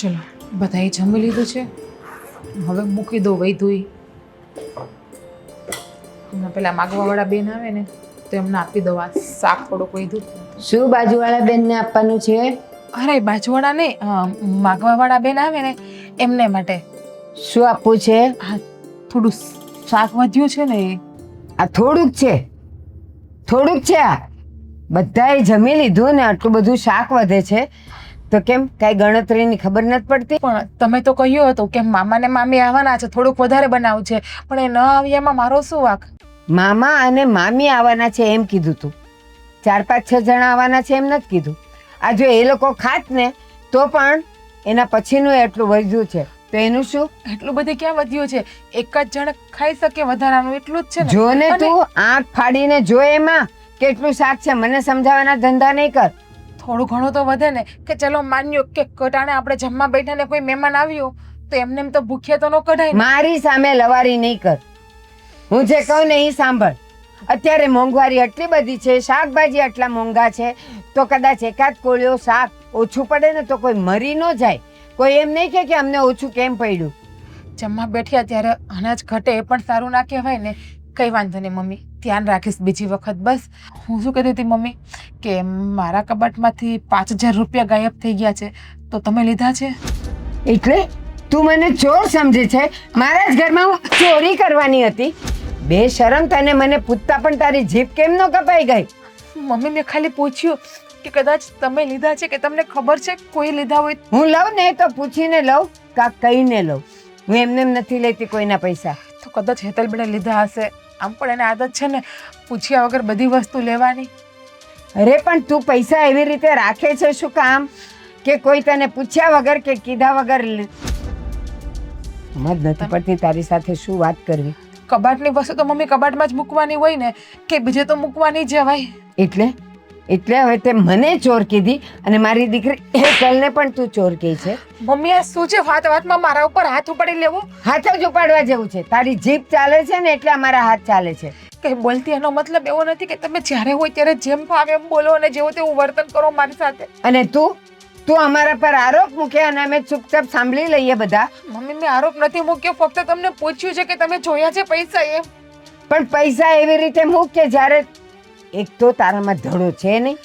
ચલો બધાએ જમી લીધું છે, હવે મૂકી દો વૈધું. હમણાં પેલા માગવાવાળા બેન આવે ને તો એમને આપી દો આ શાક થોડુંક વૈધું. શું બાજુવાળા બેનને આપવાનું છે? અરે બાજુવાળા નહીં, માગવાવાળા બેન આવે ને એમને માટે. શું આપવું છે? હા, થોડું શાક વધ્યું છે ને એ. આ થોડુંક છે? થોડુંક છે આ? બધાએ જમી લીધું ને આટલું બધું શાક વધે છે તો કેમ, કઈ ગણતરીની ખબર નથી પડતી? પણ તમે તો કહ્યું હતું કે મામા ને મામી આવવાના છે, થોડુંક વધારે બનાવવું છે, પણ એ ન આવી એમાં મારો શું વાંક? મામા અને મામી આવવાના છે એમ કીધું તું. 4-5-6 જણા આવવાના છે એમ નથી કીધું. આ જો એ લોકો ખાત ને તો પણ એના પછીનું એટલું વધ્યું છે તો એનું શું? એટલું બધું ક્યાં વધ્યું છે? એક જ જણ ખાઈ શકે વધારાનું એટલું જ છે ને. જો ને તું આંખ ફાડીને જો એમાં કેટલું શાક છે. મને સમજાવવાના ધંધા નહીં કર. થોડું ઘણું તો વધે ને, કે ચલો માન્યો કે કટાણે આપણે જમવા બેઠા ને કોઈ મહેમાન આવ્યો તો એમને એમ તો ભૂખ્યા તો ન કઢાય ને. મારી સામે લવારી નહીં કર. હું જે કહું ને એ સાંભળ. અત્યારે મોંઘવારી આટલી બધી છે, શાકભાજી આટલા મોંઘા છે, તો કદાચ એકાદ કોળિયો શાક ઓછું પડે ને તો કોઈ મરી ન જાય. કોઈ એમ નહીં કે અમને ઓછું કેમ પડ્યું. જમવા બેઠ્યા ત્યારે અનાજ ઘટે એ પણ સારું ના કહેવાય ને. કઈ વાંધો નહીં મમ્મી, ધ્યાન રાખીશ બીજી વખત. બસ હું શું કહેતી હતી મમ્મી, કે મારા કબાટમાંથી 5,000 રૂપિયા ગાયબ થઈ ગયા છે, તો તમે લીધા છે? એટલે તું મને ચોર સમજે છે? મારા જ ઘરમાં હું ચોરી કરવાની હતી? બે શરમ, તને મને પૂછતા પણ તારી જીભ કેમ ન કપાઈ ગઈ? મમ્મી મેં ખાલી પૂછ્યું કે કદાચ તમે લીધા છે, કે તમને ખબર છે કોઈ લીધા હોય. હું લઉં ને તો પૂછીને લઉં કા કહીને લઉં. હું એમને એમ નથી લેતી કોઈના પૈસા. તો કદાચ હેતલબેને લીધા હશે. આમ પણ એને આદત છે ને પૂછ્યા વગર બધી વસ્તુ લેવાની. અરે પણ તું પૈસા એવી રીતે રાખે છે શું કામ, કે કોઈ તને પૂછ્યા વગર કે કીધા વગર? સમજ નથી પડતી તારી સાથે શું વાત કરવી. કબાટની વસ્તુ તો મમ્મી કબાટમાં જ મૂકવાની હોય ને, કે બીજે તો મૂકવાની જવાય. એટલે હવે તે મને ચોર કીધી અને મારી દીકરી હેતલને પણ તું ચોર કહી છે. મમ્મી આ શું છે? વાતમાં મારા ઉપર હાથ ઉપાડી લેવો? હાથ જ ઉપાડવા જેવું છે. તારી જીભ ચાલે છે ને એટલે અમારા હાથ ચાલે છે. કઈ બોલતી એનો મતલબ એવો નથી કે તમે જ્યારે હોય ત્યારે જેમ ફાવે એમ બોલો અને જેવું તેવું વર્તન કરો મારી સાથે. અને તું અમારા પર આરોપ મૂકે અને અમે ચૂપચાપ સાંભળી લઈએ બધા. મમ્મી મેં આરોપ નથી મૂક્યો, ફક્ત તમને પૂછ્યું છે કે તમે જોયા છે પૈસા એમ. પણ પૈસા એવી રીતે મૂક કે જ્યારે એક તો તારામાં ધડો છે નહીં.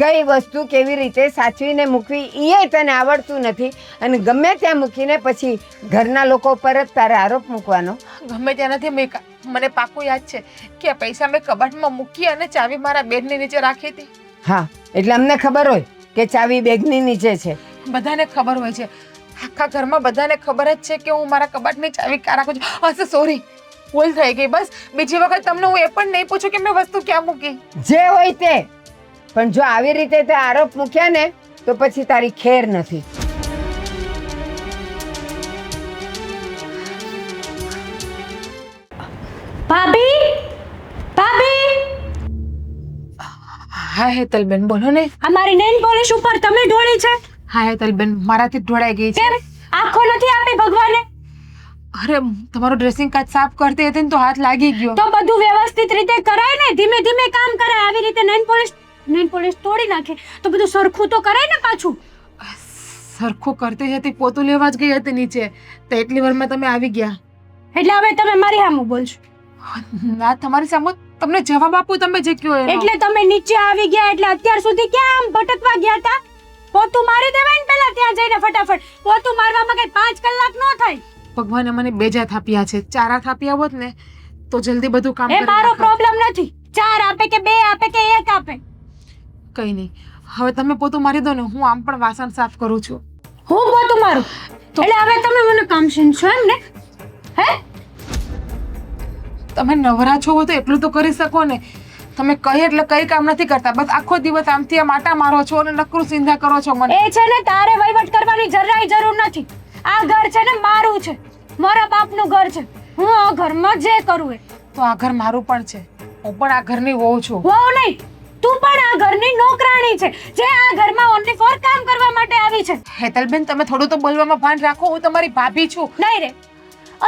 કઈ વસ્તુ કેવી રીતે સાચવીને મૂકવી એ તને આવડતું નથી અને ગમે ત્યાં મૂકીને પછી ઘરના લોકો પર જ તારે આરોપ મૂકવાનો. ગમે ત્યાં નથી મૂક્યા. મને પાકું યાદ છે કે આ પૈસા મેં કબાટમાં મૂકી અને ચાવી મારા બેડની નીચે રાખી હતી. હા, એટલે અમને ખબર હોય કે ચાવી બેગની નીચે છે. બધાને ખબર હોય છે, આખા ઘરમાં બધાને ખબર જ છે કે હું મારા કબાટની ચાવી ક્યાં રાખું છું. હશે, સોરી, ભૂલ થઈ ગઈ. બસ બીજી વખત તમને હું એ પણ નહીં પૂછું કે મેં વસ્તુ ક્યાં મૂકી. જે હોય તે, પણ જો આવી રીતે તે આરોપ મૂક્યા ને તો પછી તારી ખેર નથી. ભાભી, ભાભી! હા હેતલબેન, બોલો ને. અમારી નેન પોલિશ ઉપર તમે ઢોળી છે? હા હેતલબેન, મારાથી ઢોળાઈ ગઈ છે. કેમ? આંખો નથી આપી ભગવાને? અરે તમારું ડ્રેસિંગ કાચ સાફ કરતી હતી ને તો હાથ લાગી ગયો. તો બધું વ્યવસ્થિત રીતે કરાય ને, ધીમે ધીમે કામ કરાય. આવી રીતે નેન પોલિશ તોડી નાખે તો બધું સરખું તો કરાય ને પાછું. સરખું કરતી હતી, પોતું લેવા જ ગઈ હતી નીચે, તો એટલી વારમાં તમે આવી ગયા. એટલે હવે તમે મારી સામે બોલશો? ના, તમારી સામે તમને જવાબ આપું તમે જે કહો એનો. એટલે તમે નીચે આવી ગયા એટલે અત્યાર સુધી ક્યાં આમ ભટકવા ગયા હતા? પોતું મારી દેવાય ને પેલા ત્યાં જઈને ફટાફટ. પોતું મારવામાં કઈ 5 કલાક ન થાય. ભગવાને મને 2 હાથ આપ્યા છે. 4 હાથ આપ્યા હોત ને તો જલ્દી બધું કામ એ મારો પ્રોબ્લેમ નથી. 4 આપે કે 2 આપે કે 1 આપે, કઈ નહીં. હવે તમે પોતું મારી દો ને, હું આમ પણ વાસણ સાફ કરું છું. હું પોતું મારું એટલે હવે તમે મને કામશીન છો એમ ને? હે? તમે નવરા છો તો એટલું તો કરી શકો ને. તમે કહી એટલે કઈ કામ નથી કરતા, બસ આખો દિવસ આમથી આમ આટા મારો છો અને નકરું સિંધા કરો છો મને. એ છે ને, તારે વહીવટ કરવાની જરાય જરૂર નથી. આ ઘર છે ને મારું છે, મારા બાપનું ઘર છે. હું આ ઘરમાં જે કરું એ. તો આ ઘર મારું પણ છે. હું પણ આ ઘરની વહુ છું. વહુ નહીં, તું પણ આ ઘરની નોકરાણી છે, જે આ ઘરમાં ઓનલી ફોર કામ કરવા માટે આવી છે. હેતલબેન, તમે થોડું તો બોલવામાં ભાન રાખો. હું તમારી ભાભી છું. નહીં રે,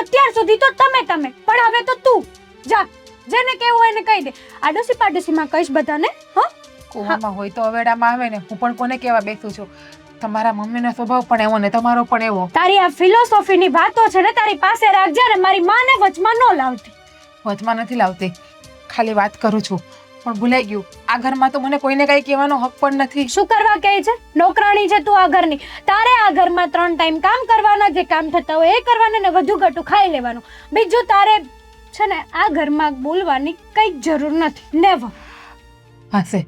અત્યાર સુધી તો તમે પણ હવે તો તું જા. જેને કેવું એને કહી દે. આડોશી પાડોશીમાં કહીશ બધાને. હા, કુવામાં હોય તો અવેડામાં આવે ને. હું પણ કોને કહેવા બેસું છું? તમારા મમ્મીનો સ્વભાવ પણ એવો ને તમારો પણ એવો. તારી આ ફિલોસોફીની વાતો છે ને તારી પાસે રાખજે ને મારી માને વચમાં ન લાવતી. વચમાં નથી લાવતી, ખાલી વાત કરું છું. પણ ભૂલાઈ ગયું, આ ઘરમાં તો મને કોઈને કઈ કહેવાનો હક પણ નથી. શું કરવા કહે છે? નોકરાણી છે તું આ ઘરની. તારે આ ઘરમાં 3 ટાઈમ કામ કરવાના, જે કામ થતા હોય એ કરવાના ને વધુ ઘટું ખાઈ લેવાનું. બીજું તારે છે ને આ ઘરમાં બોલવાની કઈ જરૂર નથી. નેવર. હશે,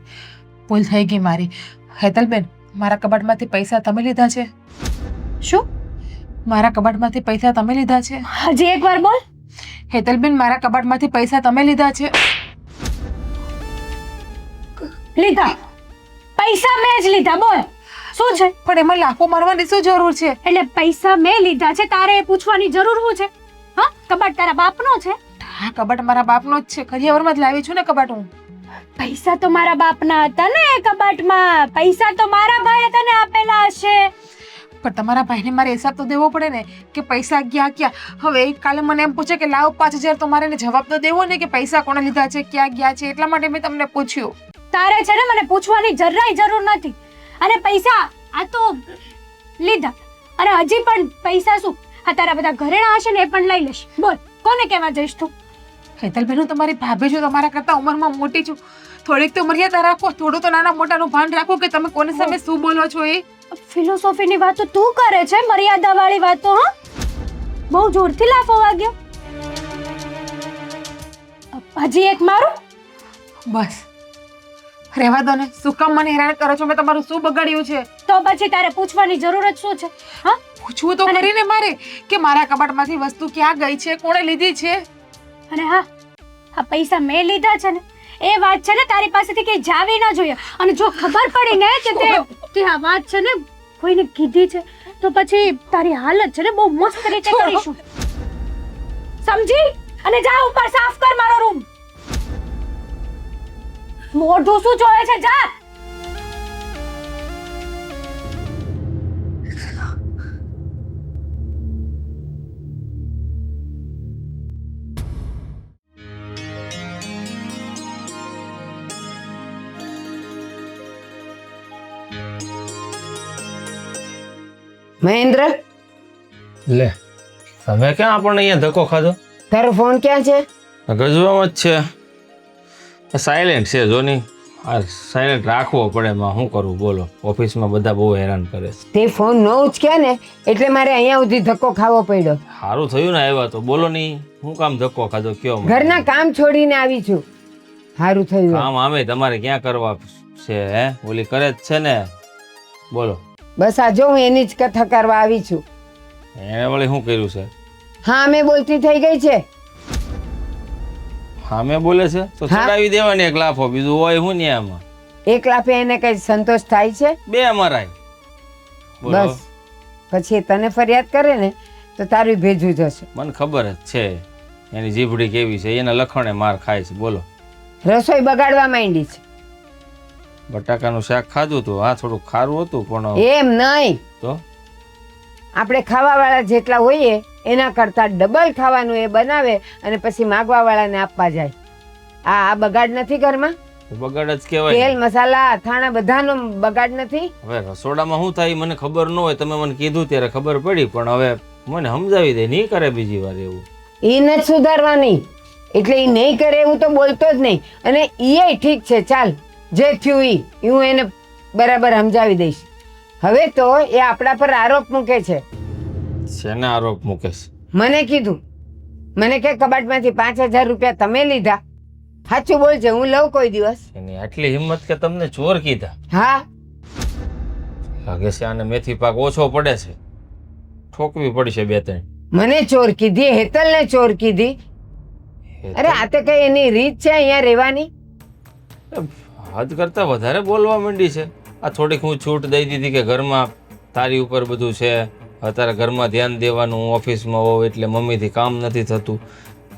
ભૂલ થઈ ગઈ મારી. હેતલબેન, મારા કબાટમાંથી પૈસા તમે લીધા છે? શું? મારા કબાટમાંથી પૈસા તમે લીધા છે? હજી એકવાર બોલ. હેતલબેન, મારા કબાટમાંથી પૈસા તમે લીધા છે? લીધા. પૈસા મેં જ લીધા. બોલ શું છે? પણ એમાં લાફો મારવાની શું જરૂર છે? એટલે પૈસા મેં લીધા છે, તારે એ પૂછવાની જરૂર શું છે? હા, કબાટ તારા બાપનો છે. હા, કબાટ મારા બાપનો જ છે. કરિયાવરમાં જ લાવી છું ને કબાટ હું. પૈસા તો મારા બાપના હતા ને એ કબાટમાં. પૈસા તો મારા ભાઈએ તને આપેલા હશે. પણ તમારા ભાઈને મારે હિસાબ તો દેવો પડે ને કે પૈસા ગયા ક્યાં. હવે કાલે મને એમ પૂછે કે લાવો 5000, તો મારે એને જવાબ તો દેવો ને કે પૈસા કોને લીધા છે, ક્યાં ગયા છે. એટલા માટે મેં તમને પૂછ્યું. તારે છે ને મને પૂછવાની જરાય જરૂર નથી. અને પૈસા આ તો લીધા, અને હજી પણ પૈસા શું, આ તારા બધા ઘરેણા હશે ને એ પણ લઈ લેશ. બોલ કોને કહેવા જઈશ તું? હેતલબેન, હું તમારી ભાભી છું, તમારા કરતા ઉંમરમાં મોટી છું. થોડીક તો મર્યાદા રાખો, થોડું તો નાના મોટાનું ભાન રાખો કે તમે કોની સામે શું બોલો છો. એ ફિલોસોફીની વાતો તું કરે છે, મર્યાદા વાળી વાતો. હા, બહુ જોરથી લાફો વાગ્યો. હજી એક મારું. બસ રહેવા દો ને. શું કામ મને હેરાન કરો છો? મેં તમારું શું બગાડ્યું છે? તો પછી તારે પૂછવાની જરૂર જ શું છે? હા, પૂછવું તો કરીને મારે કે મારા કબાટમાંથી વસ્તુ ક્યાં ગઈ છે, કોણે લીધી છે. અને હા, આ પૈસા મેં લીધા છે ને એ વાત છે ને તારી પાસેથી કઈ જાવી ના જોઈએ. અને જો ખબર પડી ને કે તે આ વાત છે ને કોઈને કીધી છે તો પછી તારી હાલત છે ને બહુ મસ્ત રીતે કરીશું. સમજી? અને જા ઉપર સાફ કર મારો રૂમ. મોઢું શું જોયે છે? જા. મહેન્દ્ર, લે તમે ક્યાં આપણને અહીંયા ધક્કો ખાધો? તારો ફોન ક્યાં છે? ગજવામાં જ છે. સાયલેન્ટ છે જોની. આ સાયલેન્ટ રાખવો પડે, માં શું કરવું બોલો. ઓફિસમાં બધા બહુ હેરાન કરે છે. તે ફોન ન ઉચક્યા ને એટલે મારે અહીંયા સુધી ધક્કો ખાવો પડ્યો. સારું થયું ને આવ્યા તો. બોલો નહીં, હું કામ ધક્કો ખાધો કયો મને? ઘરના કામ છોડીને આવી છું. સારું થયું. કામ આમે તમારે ક્યાં કરવા છે? હે, ઓલી કરે જ છે ને. બોલો. બસ આ જો હું એની જ કથા કરવા આવી છું. એને વળી શું કર્યું છે? હા, મેં બોલતી થઈ ગઈ છે. હા મેં બોલે છે તો હા. ચડાવી દેવાની એક લાફો, બીજું હોય શું ને આમાં. એક લાફે એને કઈ સંતોષ થાય છે? બે અમારાય. બોલો. બસ પછી તને ફરિયાદ કરે ને તો તારું ભેજું જશે. મને ખબર જ છે એની જીભડી કેવી છે, એના લખણે માર ખાય છે. બોલો. રસોઈ બગાડવા માંડી છે. બટાકાનું શાક ખાધું હતું, હા થોડું ખારું હતું પણ એમ નહીં, તો આપણે ખાવાવાળા જેટલા હોઈએ એના કરતા ડબલ ખાવાનું એ બનાવે અને પછી માગવાવાળાને આપવા જાય. આ બગાડ નથી ઘરમાં? બગાડ જ કહેવાય. તેલ મસાલા અથાણા બધાનો બગાડ નથી? હવે રસોડામાં શું થાય મને ખબર ન હોય, તમે મને કીધું ત્યારે ખબર પડી, પણ હવે મને સમજાવી દે, નહીં કરે બીજી વાર એવું. એ નથી સુધારવાની, એટલે એ નહીં કરે એવું તો બોલતો જ નહીં. અને એ ઠીક છે, ચાલ જે થયું એ હું એને બરાબર સમજાવી દઈશ. હવે તો એ આપણા પર આરોપ મૂકે છે. શેને આરોપ મૂકે છે? મને કીધું, મને કે કબાટમાંથી 5000 રૂપિયા તમે લીધા. સાચું બોલજે, હું લઉં કોઈ દિવસ? એની આટલી હિંમત કે તમને ચોર કીધા? હા, લાગે છે આને મેથી પાક ઓછો પડે છે, ઠોકવી પડશે 2-3. મને ચોર કીધી, હેતલને ચોર કીધી. અરે આ તો કઈ એની રીત છે અહીંયા રહેવાની? હદ કરતા વધારે બોલવા માંડી છે. આ થોડીક હું છૂટ દઈ દીધી કે ઘરમાં તારી ઉપર બધું છે, અત્યારે ઘરમાં ધ્યાન દેવાનું, હું ઓફિસમાં હોઉં એટલે મમ્મીથી કામ નથી થતું,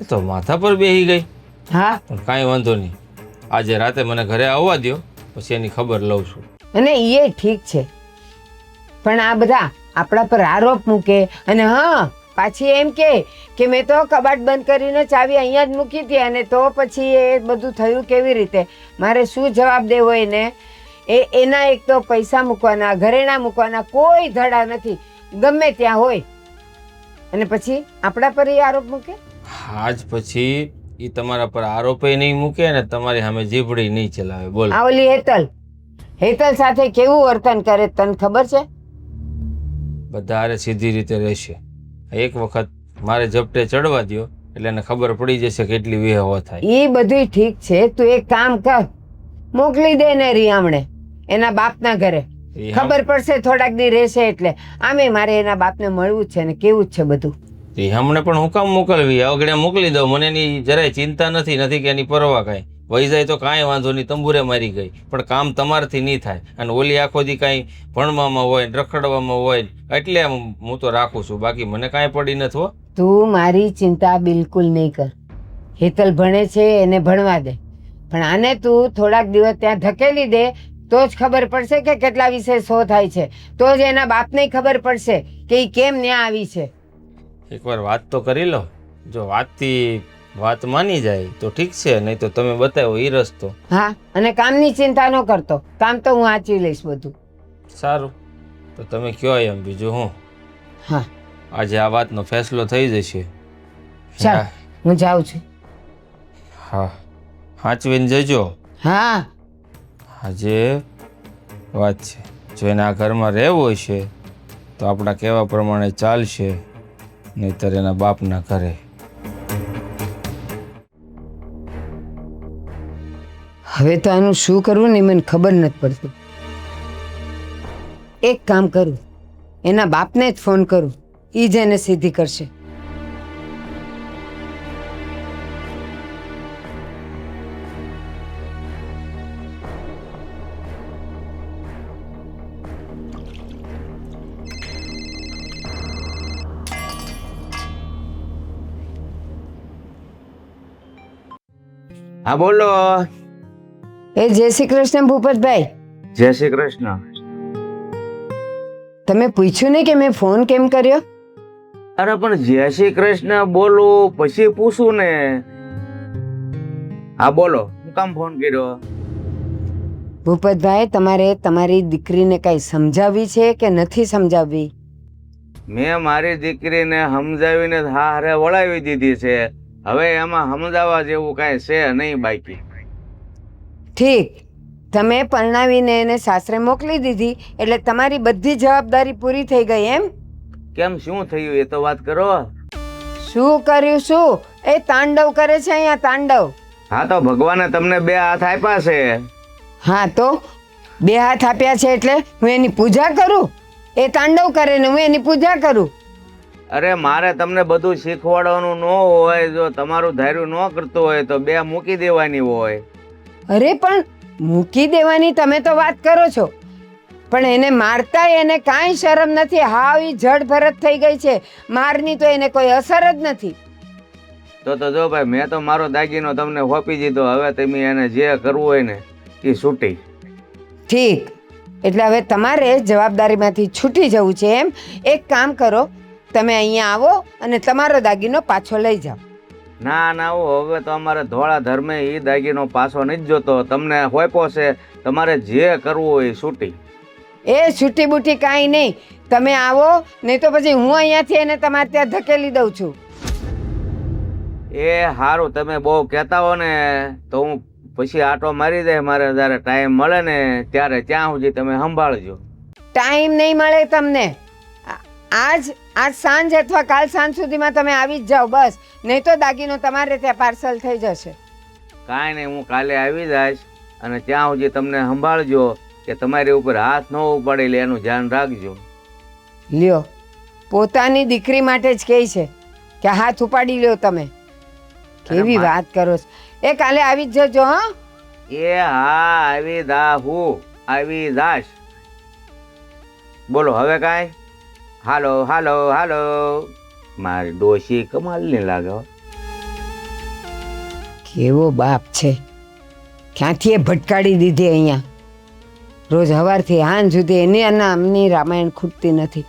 એ તો માથા પર બેસી ગઈ. હા, પણ કાંઈ વાંધો નહીં, આજે રાતે મને ઘરે આવવા દ્યો, પછી એની ખબર લઉં છું. અને એ ઠીક છે, પણ આ બધા આપણા પર આરોપ મૂકે અને હા પાછી એમ કે મેં તો કબાટ બંધ કરીને ચાવી અહીંયા જ મૂકી હતી, અને તો પછી એ બધું થયું કેવી રીતે? મારે શું જવાબ દેવો એને? એના એક તો પૈસા મૂકવાના, ઘરેણા મૂકવાના કોઈ ધડા નથી, ગમે ત્યાં હોય, અને પછી આપણા પર એ આરોપ મૂકે. આજ પછી એ તમારા પર આરોપે નહીં મૂકે ને તમારી સામે જીભડી નહીં ચલાવે. બોલ. આ ઓલી હેતલ સાથે કેવું વર્તન કરે તને ખબર છે? બધારે સીધી રીતે રહેશે. એક વખત મારે ઝપટે ચડવા દ્યો એટલે એને ખબર પડી જશે કેટલી વિહવો થાય. એ બધું ઠીક છે, તું એક કામ કર, મોકલી દે ને રિયામણે એના બાપના ઘરે. ખબર પડશે થોડાક દી રહેશે એટલે. આમે મારે એના બાપને મળવું છે ને કેવું જ છે બધું. હમણે પણ હું કામ મોકલવી? અગડે મોકલી દઉં, મને એની જરાય ચિંતા નથી કે એની પરવા કાંઈ. વહી જાય તો કાંઈ વાંધો નહીં, તંબુરે મારી ગઈ, પણ કામ તમારાથી નહીં થાય. અને ઓલી આખો દી કાંઈ ભણવામાં હોય રખડવામાં હોય એટલે હું તો રાખું છું, બાકી મને કાંઈ પડી નથી હો. તું મારી ચિંતા બિલકુલ નહીં કર. હેતલ ભણે છે એને ભણવા દે, પણ આને તું થોડાક દિવસ ત્યાં ધકેલી દે તો જ ખબર પડશે કે કેટલા વિશે શો થાય છે, તો જ એના બાપને ખબર પડશે કે એ કેમ ન્યા આવી છે. એકવાર વાત તો કરી લો, જો વાતથી વાત માની જાય તો ઠીક છે, નહીં તો તમે બતાવો એ રસ્તો. હા, અને કામની ચિંતા ન કરતો, કામ તો હું વાંચી લઈશ બધું. સારું, તો તમે કયો એમ, બીજું હું. હા, આજે આ વાતનો ફેસલો થઈ જશે. ચાલ હું જાઉં છું. હા, સાચવીને જજો. હા, આજે વાત છે, જો એને આ ઘરમાં રહેવું હશે તો આપણા કહેવા પ્રમાણે ચાલશે, નહીંતર એના બાપના ઘરે. હવે તો આનું શું કરવું ને મને ખબર નથી પડતી. એક કામ કરું, એના બાપને જ ફોન કરું, એ જ એને સીધી કરશે. હા બોલો. એ જય શ્રી કૃષ્ણ ભૂપતભાઈ. જય શ્રી કૃષ્ણ. તમે પૂછ્યું ને કે મેં ફોન કેમ કર્યો? અરે પણ જય શ્રી કૃષ્ણ બોલું પછી પૂછું ને. હા બોલો, હું કામ ફોન કર્યો? ભૂપતભાઈ, તમારે તમારી દીકરીને કઈ સમજાવવી છે કે નથી સમજાવવી? મેં મારી દીકરીને સમજાવીને હારે વળાવી દીધી છે, હવે એમાં સમજાવવા જેવું કાંઈ છે નહીં બાકી. ઠીક, તમે પરણાવીને એને સાસરે મોકલી દીધી એટલે તમારી બધી જવાબદારી પૂરી થઈ ગઈ એમ? કેમ, શું થયું એ તો વાત કરો. શું કર્યું? શું એ તાંડવ કરે છે અહીંયા, તાંડવ. હા તો ભગવાને તમને બે હાથ આપ્યા છે. હા તો બે હાથ આપ્યા છે એટલે હું એની પૂજા કરું? એ તાંડવ કરે ને હું એની પૂજા કરું? અરે મારે તમને બધું શીખવાડવાનું ન હોય, જો તમારું ધાર્યું ન કરતું હોય તો બે મૂકી દેવાની હોય. અરે પણ મૂકી દેવાની તમે તો વાત કરો છો, પણ એને મારતા એને કાંઈ શરમ નથી. હાવ ઈ જડ ભરત થઈ ગઈ છે, મારની તો એને કોઈ અસર જ નથી. તો જો ભાઈ, મેં તો મારો દાગીનો તમને હોપી દીધો, હવે તમે એને જે કરવું હોય ને એ છૂટી. ઠીક, એટલે હવે તમારે જવાબદારીમાંથી છૂટી જવું છે એમ? એક કામ કરો, તમે અહીંયા આવો અને તમારો દાગીનો પાછો લઈ જાઓ. ના ના, હવે તો અમારે ધોળા ધર્મે એ દાગીનો પાછો નથી જોતો, તમને હોપ્યો છે, તમારે જે કરવું હોય એ છૂટી. એ છૂટી બૂટી કાંઈ નહીં, તમે આવો, નહીં તો પછી હું અહીંયાથી એને તમારે ત્યાં ધકેલી દઉં છું. એ સારું, તમે બહુ કહેતા હો ને તો હું પછી આટો મારી દે, મારે જ્યારે ટાઈમ મળે ને ત્યારે, ત્યાં સુધી તમે સંભાળજો. ટાઈમ નહીં મળે તમને, આજ સાંજ અથવા કાલ સાંજ સુધીમાં તમે આવી જ જાઓ બસ, નહીં તો દાગીનો તમારે ત્યાં પાર્સલ થઈ જશે. કાંઈ નહીં, હું કાલે આવી જઈશ, અને ત્યાં સુધી તમને સંભાળજો કે તમારી ઉપર હાથ ન ઉપાડે, એટલે એનું ધ્યાન રાખજો. લ્યો, પોતાની દીકરી માટે જ કહે છે કે હાથ ઉપાડી લ્યો તમે. કેવી વાત કરો છો. એ કાલે આવી જ જજો. હા એ હા, આવી દા, હું આવી જાશ. બોલો હવે કાંઈ? હાલો હાલો હાલો. મારી ડોશી કમાલની લાગે. કેવો બાપ છે, ક્યાંથી એ ભટકાડી દીધી અહીંયા. રોજ સવારથી હાંજ સુધી એની નામની રામાયણ ખૂટતી નથી.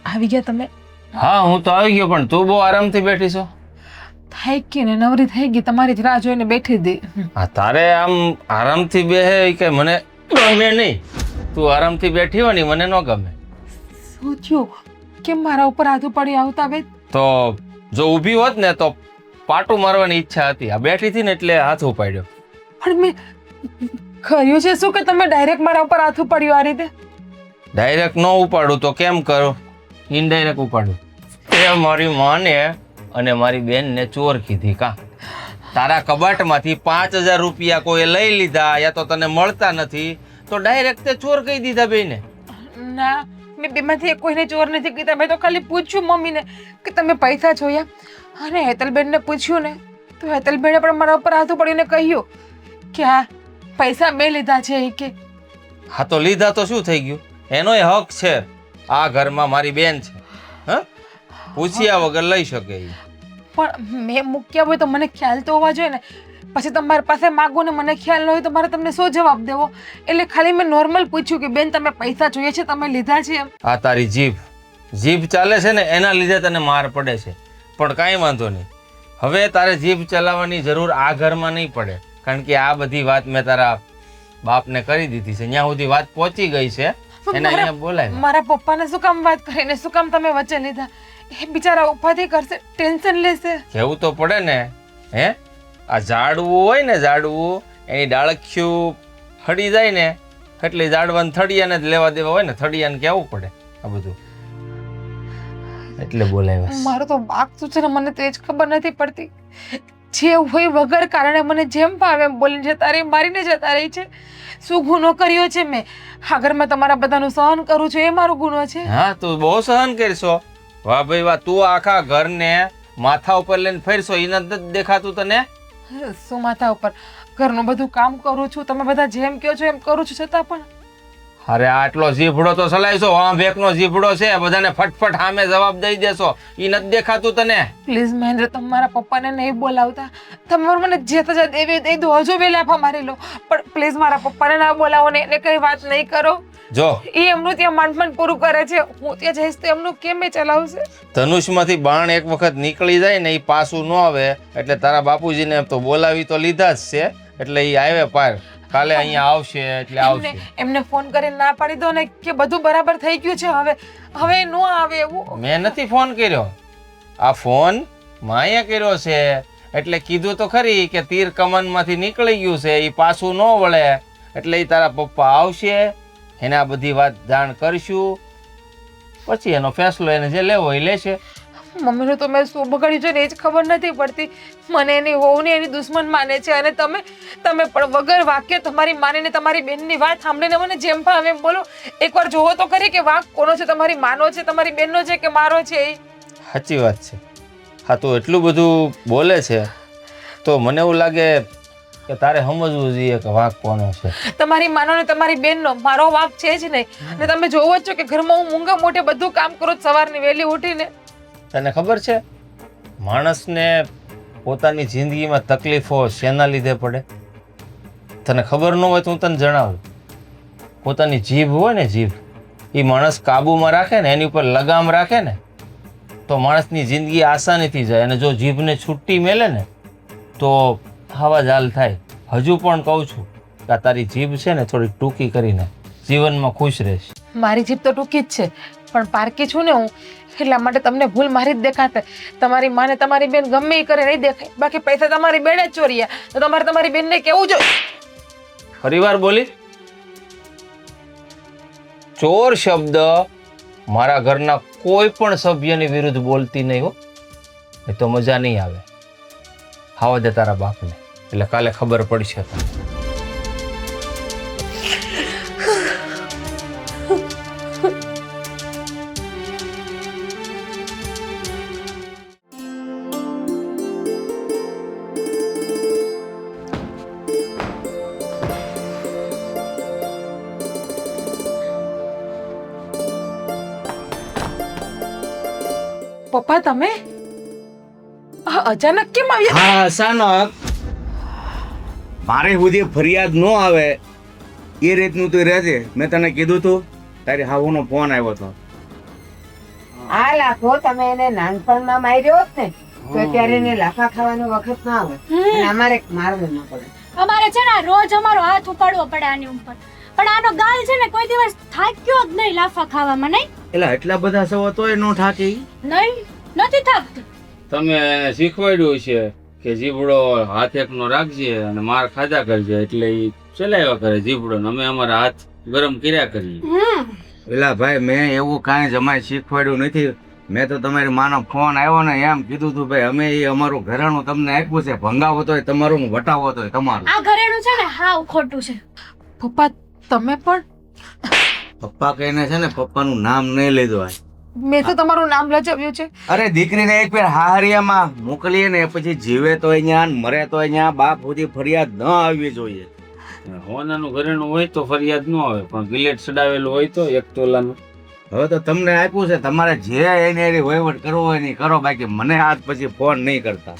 આવી ગયા તમે? હા હું તો આવી ગયો, પણ તું બહુ આરામથી બેઠી છો. થઈ ગઈ ને, નવરી થઈ ગઈ, તમારી જ રાહ જોઈને બેઠી હતી. હા તારે આમ આરામથી બેહે એ કે મને ગમે નહીં. તું આરામથી બેઠી હોય ને મને ન ગમે. શું થયું? કેમ મારા ઉપર હાથ પડી આવતા બે? તો જો ઊભી હોત ને તો પાટું મારવાની ઈચ્છા હતી. આ બેઠી હતી ને એટલે હાથ ઉપાડ્યો. પણ મેં કર્યું છે શું કે તમે ડાયરેક્ટ મારા ઉપર હાથ પડ્યું આ રીતે? ડાયરેક્ટ ન ઉપાડું તો કેમ કરો? ઇનડાયરેક્ટ ઉપાડું. તે મારી માને અને મારી બેનને ચોર કીધી કા? તારા કબાટમાંથી 5000 રૂપિયા કોઈ લઈ લીધા યા તો તને મળતા નથી તો ડાયરેક્ટ તે ચોર કહી દીધા બેને. ના, મેં બેમાંથી કોઈને ચોર નથી કીધા. મેં તો ખાલી પૂછ્યું મમ્મીને કે તમે પૈસા જોયા, અને હેતલબેનને પૂછ્યું ને તો હેતલબેને પણ મારા ઉપર હાથ પડ્યું ને કહ્યું કે આ પૈસા મેં લીધા છે એ કે. હા તો લીધા તો શું થઈ ગયું? એનોય હક છે. આ ઘરમાં મારી બેન છે, હા, પૂછ્યા વગર લઈ શકે ઈ. પણ મેં મૂક્યા હોય તો મને ખ્યાલ તો હોવા જોઈએ ને. પછી તમારી પાસે માગો ને મને ખ્યાલ ન હોય તો મારે તમને શું જવાબ દેવો? એટલે ખાલી મેં નોર્મલ પૂછ્યું કે બેન તમે પૈસા જોઈએ છે, તમે લીધા છે એમ. આ તારી જીભ ચાલે છે ને એના લીધે તને માર પડે છે. પણ કાંઈ વાંધો નહીં, હવે તારે જીભ ચલાવવાની જરૂર આ ઘરમાં નહીં પડે, કારણ કે આ બધી વાત મેં તારા બાપને કરી દીધી છે. ત્યાં સુધી વાત પહોંચી ગઈ છે, એને અહીંયા બોલાય. મારા પપ્પાને શું કામ વાત કરીને શું કામ તમે વચ્ચે લીધા? એ બિચારા ઉપાધિ કરશે, ટેન્શન લેશે. કેવું તો પડે ને. હે, આ ઝાડવું હોય ને, ઝાડવું એની ડાળખિયું હડી જાય ને એટલે ઝાડવાને થડિયાને જ લેવા દેવા હોય ને, થડિયાને કેવું પડે આ બધું, એટલે બોલાવ્યા. મારો તો વાક શું છે ને મને તો એ જ ખબર નથી પડતી. જે હોય વગર કારણે મને જેમ ભાવે એમ બોલીને જતા રહી, મારીને જતા રહી છે. શું ગુનો કર્યો છે મેં? આગળ મેં તમારા બધાનું સહન કરું છું એ મારો ગુનો છે? હા તું બહુ સહન કરશો. વાહ ભાઈ વાહ, તું આખા ઘરને માથા ઉપર લઈને ફરશો એ નથી દેખાતું તને? શું માથા ઉપર? ઘરનું બધું કામ કરું છું, તમે બધા જેમ કહો છો એમ કરું છું, છતાં પણ. અરે આટલો જીભડો તો ચલાવીશો, વાંભેકનો જીભડો છે, બધાને ફટફટ સામે જવાબ દઈ દેશો એ નથી દેખાતું તને? પ્લીઝ મહેન્દ્ર, તમે મારા પપ્પાને નહીં બોલાવતા. તમે મને જે તજા દેવી દઈ દો, હજુ બે લાફા મારી લો, પણ પ્લીઝ મારા પપ્પાને ના બોલાવો ને એને કઈ વાત નહીં કરો. જો એ એમનું ત્યાં માંડમાંડ પૂરું કરે છે, હું ત્યાં જઈશ તો એમનું કેમ એ ચલાવશે? ધનુષમાંથી બાણ એક વખત નીકળી જાય ને એ પાછું ન આવે, એટલે તારા બાપુજીને તો બોલાવી તો લીધા જ છે, એટલે એ આવે પાર. કાલે અહીંયા આવશે એટલે આવશે. એમને ફોન કરીને ના પાડી દો ને કે બધું બરાબર થઈ ગયું છે, હવે નો આવે એવું. મેં નથી ફોન કર્યો, આ ફોન માએ કર્યો છે. એટલે કીધું તો ખરી કે તીર કમાનમાંથી નીકળી ગયું છે, એ પાછું ન વળે, એટલે એ તારા પપ્પા આવશે, એને આ બધી વાત જાણ કરશું, પછી એનો ફેસલો એને જે લેવો એ લેશે. મમ્મીનું તો મેં શું બગાડ્યું છે ને એ જ ખબર નથી પડતી. મને એની હોવ ને એની દુશ્મન માને છે, અને તમે પણ વગર વાક્ય તમારી માનીને તમારી બેનની વાત સાંભળીને મને જેમ ભાવે એમ બોલો. એકવાર જોવો તો ખરી કે વાંક કોનો છે, તમારી માનો છે, તમારી બેનનો છે કે મારો છે? એ સાચી વાત છે. હા તું એટલું બધું બોલે છે તો મને એવું લાગે કે તારે સમજવું જોઈએ કે વાંક કોનો છે. તમારી માનો ને તમારી બેનનો, મારો વાંક છે જ નહીં. અને તમે જોવો જ છો કે ઘરમાં હું મૂંગા મોઢે બધું કામ કરું સવારની વહેલી ઉઠીને. તને ખબર છે માણસને પોતાની જિંદગીમાં તકલીફો શેના લીધે પડે? તને ખબર ન હોય તો હું તને જણાવું. પોતાની જીભ હોય ને, જીભ એ માણસ કાબુમાં રાખે ને, એની ઉપર લગામ રાખે ને તો માણસની જિંદગી આસાનીથી જાય, અને જો જીભને છૂટી મેલે ને તો આવા જ હાલ થાય. હજુ પણ કહું છું કે આ તારી જીભ છે ને થોડીક ટૂંકી કરીને જીવનમાં ખુશ રહેશ. મારી જીભ તો ટૂંકી જ છે, પણ પારકી છું ને હું, એટલા માટે તમને ભૂલ મારી જ દેખાશે. તમારી માને તમારી બેન ગમે એ કરે નહીં દેખાય. બાકી પૈસા તમારી બેને જ ચોર્યા તો તમારે તમારી બેનને કેવું જોઈએ? ફરીવાર બોલી. ચોર શબ્દ મારા ઘરના કોઈ પણ સભ્યની વિરુદ્ધ બોલતી નહીં હો, એ તો મજા નહીં આવે. આવા દે તારા બાપને, એટલે કાલે ખબર પડશે. પપ્પા તમે અચાનક કેમ આવ્યા? હા અચાનક. મારે સુધી ફરિયાદ ન આવે એ રીતનું તું રહેજે. મેં તને કીધું તું, તારી હાવુનો ફોન આવ્યો હતો. આ લાફો તમે એને નાનપણમાં માર્યો હોત ને તો અત્યારે એને લાફા ખાવાનો વખત ના આવે અને અમારે મારવું ન પડે. અમારે છે ને રોજ અમારો હાથ ઉપાડવો પડે આની ઉપર, પણ આનો ગાલ છે ને કોઈ દિવસ થાક્યો જ નહીં લાફા ખાવામાં. નહીં એટલે એટલા બધા સવો તોય નો થાકી. નહીં નથી થાકતું. તમે એને શીખવાડ્યું છે કે જીભડો હાથ એકનો રાખજે અને માર ખાધા કરજે, એટલે ઈ ચલાવ્યા કરે જીભડો ને અમે અમારા હાથ ગરમ કર્યા કરીએ. એલા ભાઈ મેં એવું કાંઈ જમાઈ શીખવાડ્યું નથી. મેં તો તમારી માનો ફોન આવ્યો ને એમ કીધું તું ભાઈ અમે એ અમારું ઘરેણું તમને આપ્યું છે, ભંગાવો તોય તમારું વટાવો તોય તમારું. આ ઘરેણું છે ને હાવ ખોટું છે. પપ્પા તમે પણ પપ્પા કહીને છે ને પપ્પાનું નામ નહીં લીધું. મેં તો તમારું નામ લજાવ્યું છે. અરે દીકરીને એક ફેર હાહરિયામાં મોકલીએ ને પછી જીવે તો અહીંયા મરે તો અહીંયા બાપ સુધી ફરિયાદ ન આવવી જોઈએ. હોનાનું ઘરેણું હોય તો ફરિયાદ ન આવે, પણ ગિલેટ ચડાવેલું હોય તો 1 તોલાનું. હવે તો તમને આપ્યું છે, તમારે જે એની વહીવટ કરવો હોય ને કરો, બાકી મને આજ પછી ફોન નહીં કરતા.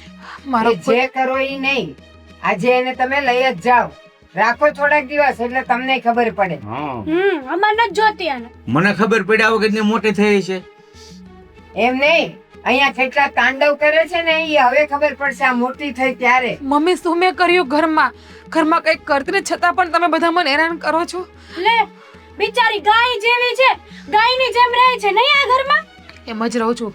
મારો એ જે કરો એ નહીં, આજે એને તમે લઈ જ જાઓ, રાખો થોડાક દિવસ એટલે તમને ખબર પડે. હા અમાર નથી જોતી આને. મને ખબર પડ્યા વગરની મોટી થઈ છે. એમ નહીં, અહીંયા કેટલા તાંડવ કરે છે ને એ હવે ખબર પડશે આ મોટી થઈ ત્યારે. મમ્મી શું મેં કર્યું ઘરમાં કંઈક કરતી ને છતાં પણ તમે બધા મને હેરાન કરો છો. લે બિચારી ગાય જેવી છે, ગાયની જેમ રહે છે નહીં આ ઘરમાં. એમ જ રહું છું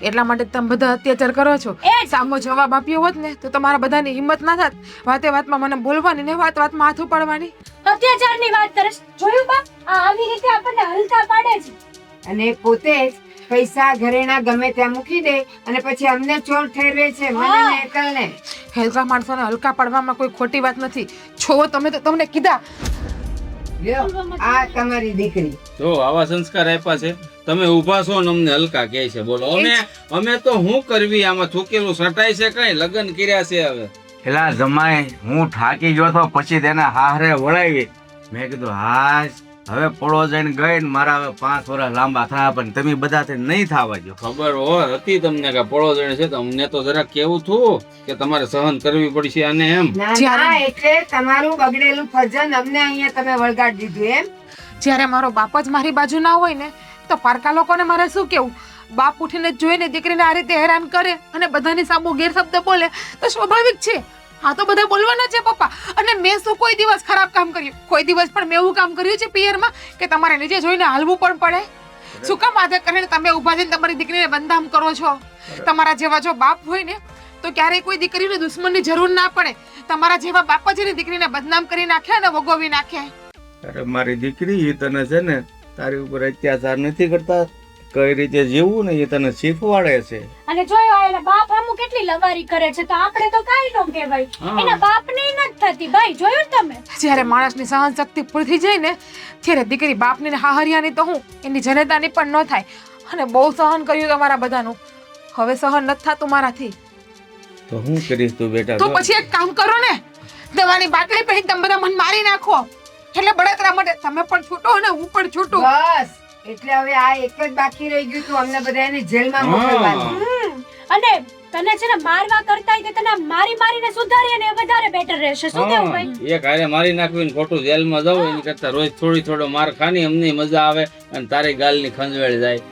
એટલા માટે તમે બધા અત્યાચાર કરો છો. સામો જવાબ આપ્યો હોત ને તો તમારા બધાની હિંમત ના થાત વાતે વાતમાં મને બોલવાની ને વાત વાતમાં હાથ ઉપાડવાની. અત્યાચારની વાત કરે છે. જોયું બા, આ આવી રીતે આપણને હલકા પાડે છે. અને પોતે જ પૈસા ઘરેણા ગમે ત્યાં મૂકી દે અને પછી અમને ચોર ઠેરવે છે, મને ને એકલને. હલકા માણસોને હલકા પાડવામાં કોઈ ખોટી વાત નથી. છો તમે તો તમને કીધા. લ્યો, આ તમારી દીકરી. તો આવા સંસ્કાર આપ્યા છે, તમે ઊભા છો ને અમને હલકા કહે છે. બોલો અમે તો શું કરવી? આમાં થૂકેલું સટાય છે કઈ? લગ્ન કર્યા છે હવે. એલા જમાઈ હું થાકી ગયો તો પછી તેના હારે વળાવી. મેં કીધું હાશ હવે પડો જઈને ગઈ ને મારા હવે 5 વર્ષ લાંબા થયા, પણ તમે બધા નહીં થવા જો. ખબર હોત હતી તમને કે પડો જણ છે, તો અમને તો જરા કેવું થયું કે તમારે સહન કરવી પડશે અને એમ. ના એટલે તમારું બગડેલું ભજન અમને અહીંયા તમે વળગાડી દીધું એમ. જ્યારે મારો બાપ જ મારી બાજુ ના હોય ને તો પારકા લોકોને મારે શું કેવું? બાપ ઉઠીને જોઈને દીકરીને આ રીતે હેરાન કરે અને બધાની સામુ ગેરશબ્દ બોલે તો સ્વાભાવિક છે. હા તો બધા બોલવાના છે પપ્પા. અને મેં શું કોઈ દિવસ ખરાબ કામ કર્યું? કોઈ દિવસ પણ મેં એવું કામ કર્યું છે પિયરમાં કે તમારે નીચે જોઈને હાલવું પણ પડે? શું કામ આદે કરીને તમે ઊભા થઈને તમારી દીકરીને બદનામ કરો છો? તમારા જેવા જો બાપ હોય ને તો ક્યારેય કોઈ દીકરીને દુશ્મનની જરૂર ના પડે. તમારા જેવા બાપ જ એની દીકરીને બદનામ કરી નાખે અને વગોવી નાખે. અરે મારી દીકરી એ તને છે ને તારી ઉપર અત્યાચાર નથી કરતા, કઈ રીતે જીવવું ને એ તને શીખવાડે છે. અને જોયો એના બાપ આમુ કેટલી લવારી કરે છે, તો આપણે તો કાઈ નો કહેવાય. એના બાપને નથી થતી ભાઈ, જોયું તમે? જ્યારે માણસની સહન શક્તિ પૂરી થઈ જાય ને ત્યારે દીકરી બાપની ને હાહરિયાની તો હું એની જનેતાની પણ ન થાય. અને બહુ સહન કર્યું તમારા બધાનું, હવે સહન નથી થતું મારાથી. તો હું કરીશ તું બેટા? તો પછી એક કામ કરો ને, દવાની બાટલી પહેરી તમે બધા મને મારી નાખો એટલે બળતરા માટે તમે પણ છૂટો અને હું પણ છૂટું. બસ એટલે હવે આ એક જ બાકી રહી ગયું તું, અમને બધાને જેલમાં મોકલવાનું. અને તને છે ને મારવા કરતા તને મારી મારીને સુધારીએ ને એ વધારે બેટર રહેશે. શું કેવું ભાઈ? એક હારે મારી નાખવી ને ખોટું જેલમાં જવું એની કરતા રોજ થોડો માર ખાની અમને મજા આવે અને તારી ગાલની ખંજવેળ જાય.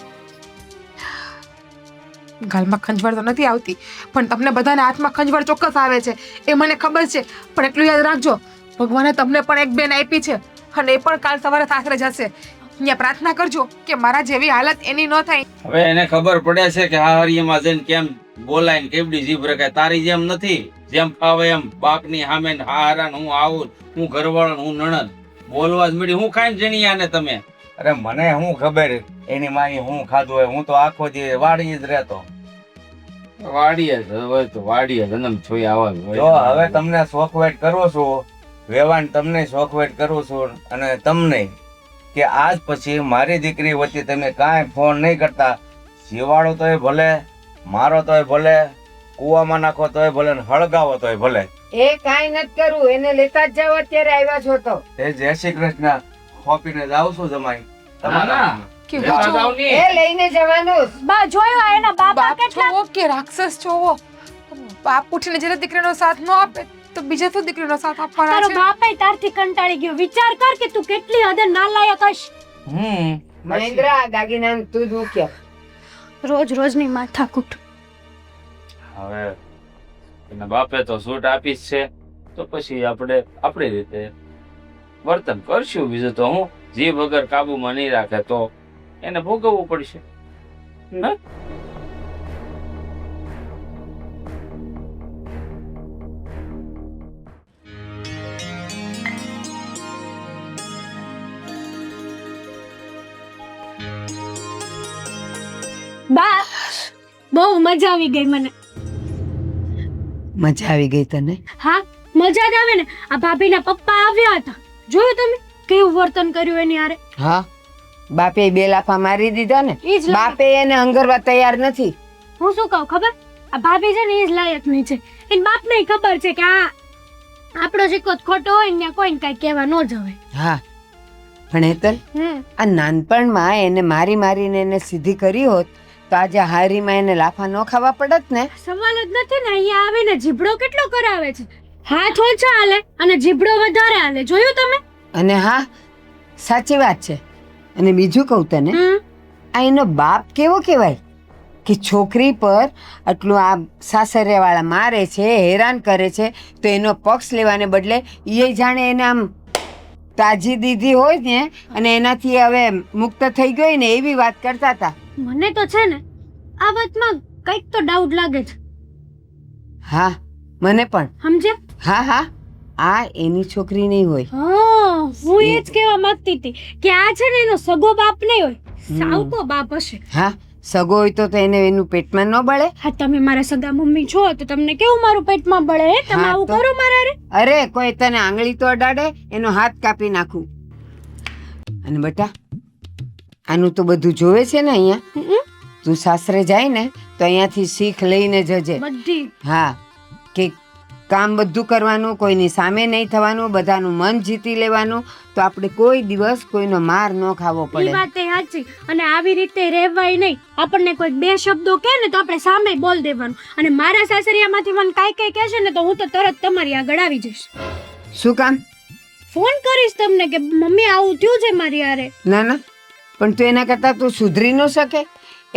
ગાલમાં ખંજવાળ તો નથી આવતી પણ તમને બધાને હાથમાં ખંજવાળ ચોક્કસ આવે છે, એ મને ખબર છે. પણ એટલું યાદ રાખજો, ભગવાને તમને પણ એક બેન આપી છે અને એ પણ કાલ સવારે સાસરે જશે. અહીંયા પ્રાર્થના કરજો કે મારા જેવી હાલત એની ન થાય. હવે એને ખબર પડે છે કે આ હરિયામાં જઈને કેમ બોલાય ને કેવડી જીભ રખાય. તારી જેમ નથી, જેમ ફાવે એમ બાપની સામે હારા હું આવું, હું ઘરવાળો, હું નણંદ બોલવા જ મળી. હું ખાઈને જણી આને તમે. અરે મને શું ખબર એની માની હું ખાધું હોય? હું તો આખો દી વાડી જ રહેતો. વાડીએ જ હોય તો વાડીએ જન્મ છોઈ આવા જ જો હોય. હવે તમને શોખવેટ કરું છું, વેવાણ તમને શોખવેટ કરું છું અને તમને કે આજ પછી મારી દીકરી વચ્ચે તમે કાંઈ ફોન નહીં કરતા. જીવાડો તોય ભલે, મારો તોય ભલે, કુવામાં નાખો તોય ભલે, હળગાવો તોય ભલે. એ કાંઈ નથી કરવું, એને લેતા જ જાવ. અત્યારે આવ્યા છો તો એ જય શ્રી કૃષ્ણ ખોપીને જાવ છું જમાઈ. કેવું લેવા છો? જાવ ને. એ લઈને જવાનું. બા જોયો એના બાપા બાપ કેટલા જોવો કે રાક્ષસ જોવો? બાપ ઉઠીને જ્યારે દીકરીનો સાથ ન આપે તો બીજા તો દીકરીનો સાથ આપવાના તારો છે. બાપે તારથી કંટાળી ગયો. વિચાર કર કે તું કેટલી હદે નાલાયક હશ. મહેન્દ્ર, આ દાગીના તું જ મૂક્યો. રોજ રોજની માથાકૂટ. હવે એના બાપે તો છૂટ આપી જ છે, તો પછી આપણે આપણી રીતે વર્તન કરશું. બીજું તો હું જીભ વગર કાબુમાં નહીં રાખે તો એને ભોગવવું પડશે. હા? બા, બહુ મજા આવી ગઈ મને. મજા આવી ગઈ તને? હા, મજા જ આવે ને. આ ભાભીના પપ્પા આવ્યા હતા, જોયું તમે કેવું વર્તન કર્યું એની હારે? હા, બાપે બે લાફા મારી દીધા ને. ઈ જ લાગે. બાપે એને અંગરવા તૈયાર નથી. હું શું કહું ખબર? આ ભાભી છે ને એ જ લાયક નહીં છે. એને બાપને ખબર છે કે આ આપણો સિક્કો ખોટો હોય ને કોઈને કઈ કહેવા ન જવાય. હા, પણ હેતલ, આ નાનપણમાં એને મારીને એને સીધી કરી હોત તો આજે હારીમાં એને લાફા ન ખાવા પડત ને. સવાલ જ નથી ને. અહીંયા આવીને જીભડો કેટલો કરાવે છે. હાથ ઓછા હાલે અને જીભડો વધારે હાલે, જોયું તમે? અને હા, સાચી વાત છે. અને બીજું કહું તને, આ એનો બાપ કેવો કહેવાય કે છોકરી પર આટલું આ સાસરિયાવાળા મારે છે, હેરાન કરે છે, તો એનો પક્ષ લેવાને બદલે એ જાણે એને આમ તાજી દીધી હોય ને અને એનાથી હવે મુક્ત થઈ ગઈ ને એવી વાત કરતા હતા. મને તો છે ને આ વાતમાં કંઈક તો ડાઉટ લાગે છે. હા, મને પણ. સમજ્યા? હા હા, આ એની છોકરી નહીં હોય. હા, હું એ જ કહેવા માંગતી હતી કે આ છે ને એનો સગો બાપ નહીં હોય, સાવકો બાપ હશે. હા, સગો હોય તો એને એનું પેટમાં ન બળે. હા, તમે મારા સગા મમ્મી છો તો તમને કેવું મારું પેટમાં બળે? તમે હા, આવું તો. કરો મારા હારે? અરે કોઈ તને આંગળી તો અડાડે એનો હાથ કાપી નાખું. અને બેટા, આનું તો બધું જોવે છે ને અહીંયા. તું સાસરે જાય ને તો અહીંયાથી શીખ લઈને જજે. બધી. હા, કે કામ બધું કરવાનું, કોઈની સામે નહીં થવાનું, બધાનું મન જીતી લેવાનું, તો આપણે કોઈ દિવસ કોઈનો માર ન ખાવો ઈ પડે. વાત એ સાચી. અને આવી રીતે રહેવાય નહીં. આપણને કોઈ બે શબ્દો કહે ને તો આપણે સામે બોલ દેવાનું. અને મારા સાસરિયામાંથી મને કાંઈ કહેશે ને તો હું તો તરત તમારી આગળ આવી જઈશ. શું કામ? ફોન કરીશ તમને કે મમ્મી આવું થયું છે મારી હારે. ના ના, પણ તું એના કરતા તું સુધરી ન શકે.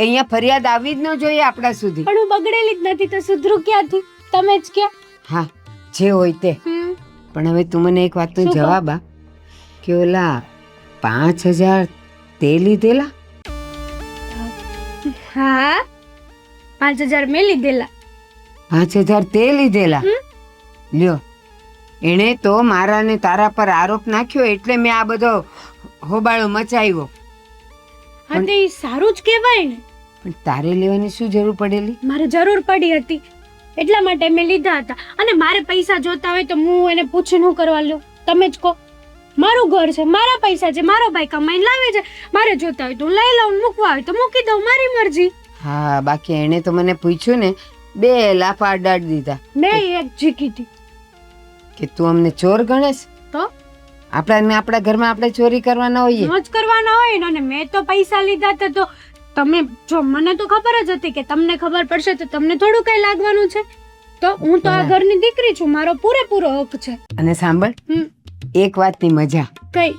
અહીંયા ફરિયાદ આવી જ ન જોઈએ આપણા સુધી. પણ હું બગડેલી જ નથી તો સુધરું ક્યાંથી? તમે જ ક્યાં? હા, જે હોય તે. પણ હવે તું મને એક વાતનો શું કહું? જવાબ આપ કે ઓલા 5,000 તે લીધેલા? હા, 5,000 મેં લીધેલા. 5,000 તે લીધેલા? લ્યો, એણે તો મારા ને તારા પર આરોપ નાખ્યો એટલે મેં આ બધો હોબાળો મચાવ્યો. હા, તો ઈ સારું જ કહેવાય ને. પણ તારે લેવાની શું જરૂર પડેલી? મારે જરૂર પડી હતી એટલા માટે મેં લીધા હતા. અને મારે પૈસા જોતા હોય તો હું એને પૂછીને હું કરવા લ્યો? તમે જ કહો. મારું ઘર છે, મારા પૈસા છે, મારો ભાઈ કમાઈને લાવે છે. મારે જોતા હોય તો હું લઈ લઉં, મૂકવા હોય તો મૂકી દઉં, મારી મરજી. હા, બાકી એણે તો મને પૂછ્યું ને 2 લાફા અડાડી દીધા મેં એક જીકી હતી. કે તું અમને ચોર ગણેશ. તો આપણા ઘરમાં આપણે ચોરી કરવાના હોઈએ. ન જ કરવાના હોય ને. અને મેં તો પૈસા લીધા હતા તો તમે જો, મને તો ખબર જ હતી કે તમને ખબર પડશે તો તમને થોડું કઈ લાગવાનું છે. તો હું તો આ ઘરની દીકરી છું, મારો પૂરેપૂરો હક છે. અને સાંભળ, એક વાતની મજા. કઈ?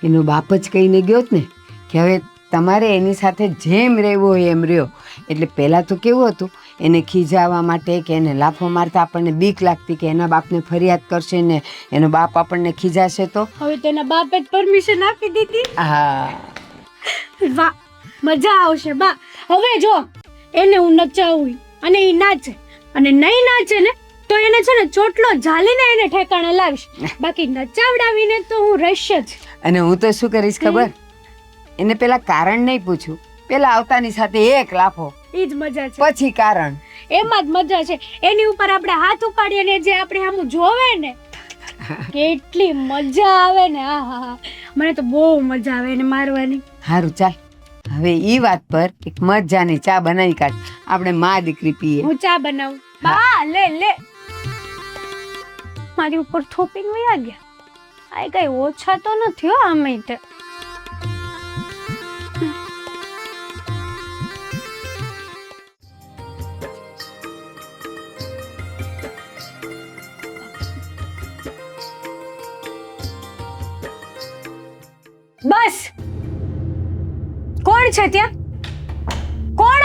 એનો બાપ જ કહીને ગયો ને કે હવે તમારે એની સાથે જેમ રહેવું હોય એમ રહ્યો. એટલે પહેલાં તો કેવું હતું, એને ખીજાવવા માટે કે એને લાફો મારતા આપણને બીક લાગતી કે એના બાપને ફરિયાદ કરશે ને એનો બાપ આપણને ખીજાશે તો. હવે તેના બાપે જ પરમિશન આપી દીધી. હા, વાહ, મજા આવશે બા. હવે જો એને હું નચાવું અને એ નાચે અને નહીં નાચે ને તો એને છે ને ચોટલો ઝાલીને એને ઠેકાણે લાવીશ. બાકી નચાવડાવીને તો હું રહીશ જ. અને હું તો શું કરીશ ખબર? એને પેલા કારણ નહીં પૂછું, પેલા આવતાની સાથે એક લાફો, ઈ જ મજા છે. પછી કારણ. એમાં જ મજા છે. એની ઉપર આપણે હાથ ઉપાડીએ ને જે આપણે આમ જોવે ને કેટલી મજા આવે ને. હા હા હા, મને તો બહુ મજા આવે એને મારવાની. સારું, ચાલ હવે ઈ વાત પર એક મજાની ચા બનાવી કાઢ, આપણે માં દીકરી પીએ. હું ચા બનાવું. બા લે લે. મારી ઉપર થોપીને વયા ગયા. આ કઈ ઓછા તો નથી હો આમે તે. બસ. કોણ છે ત્યાં? કોણ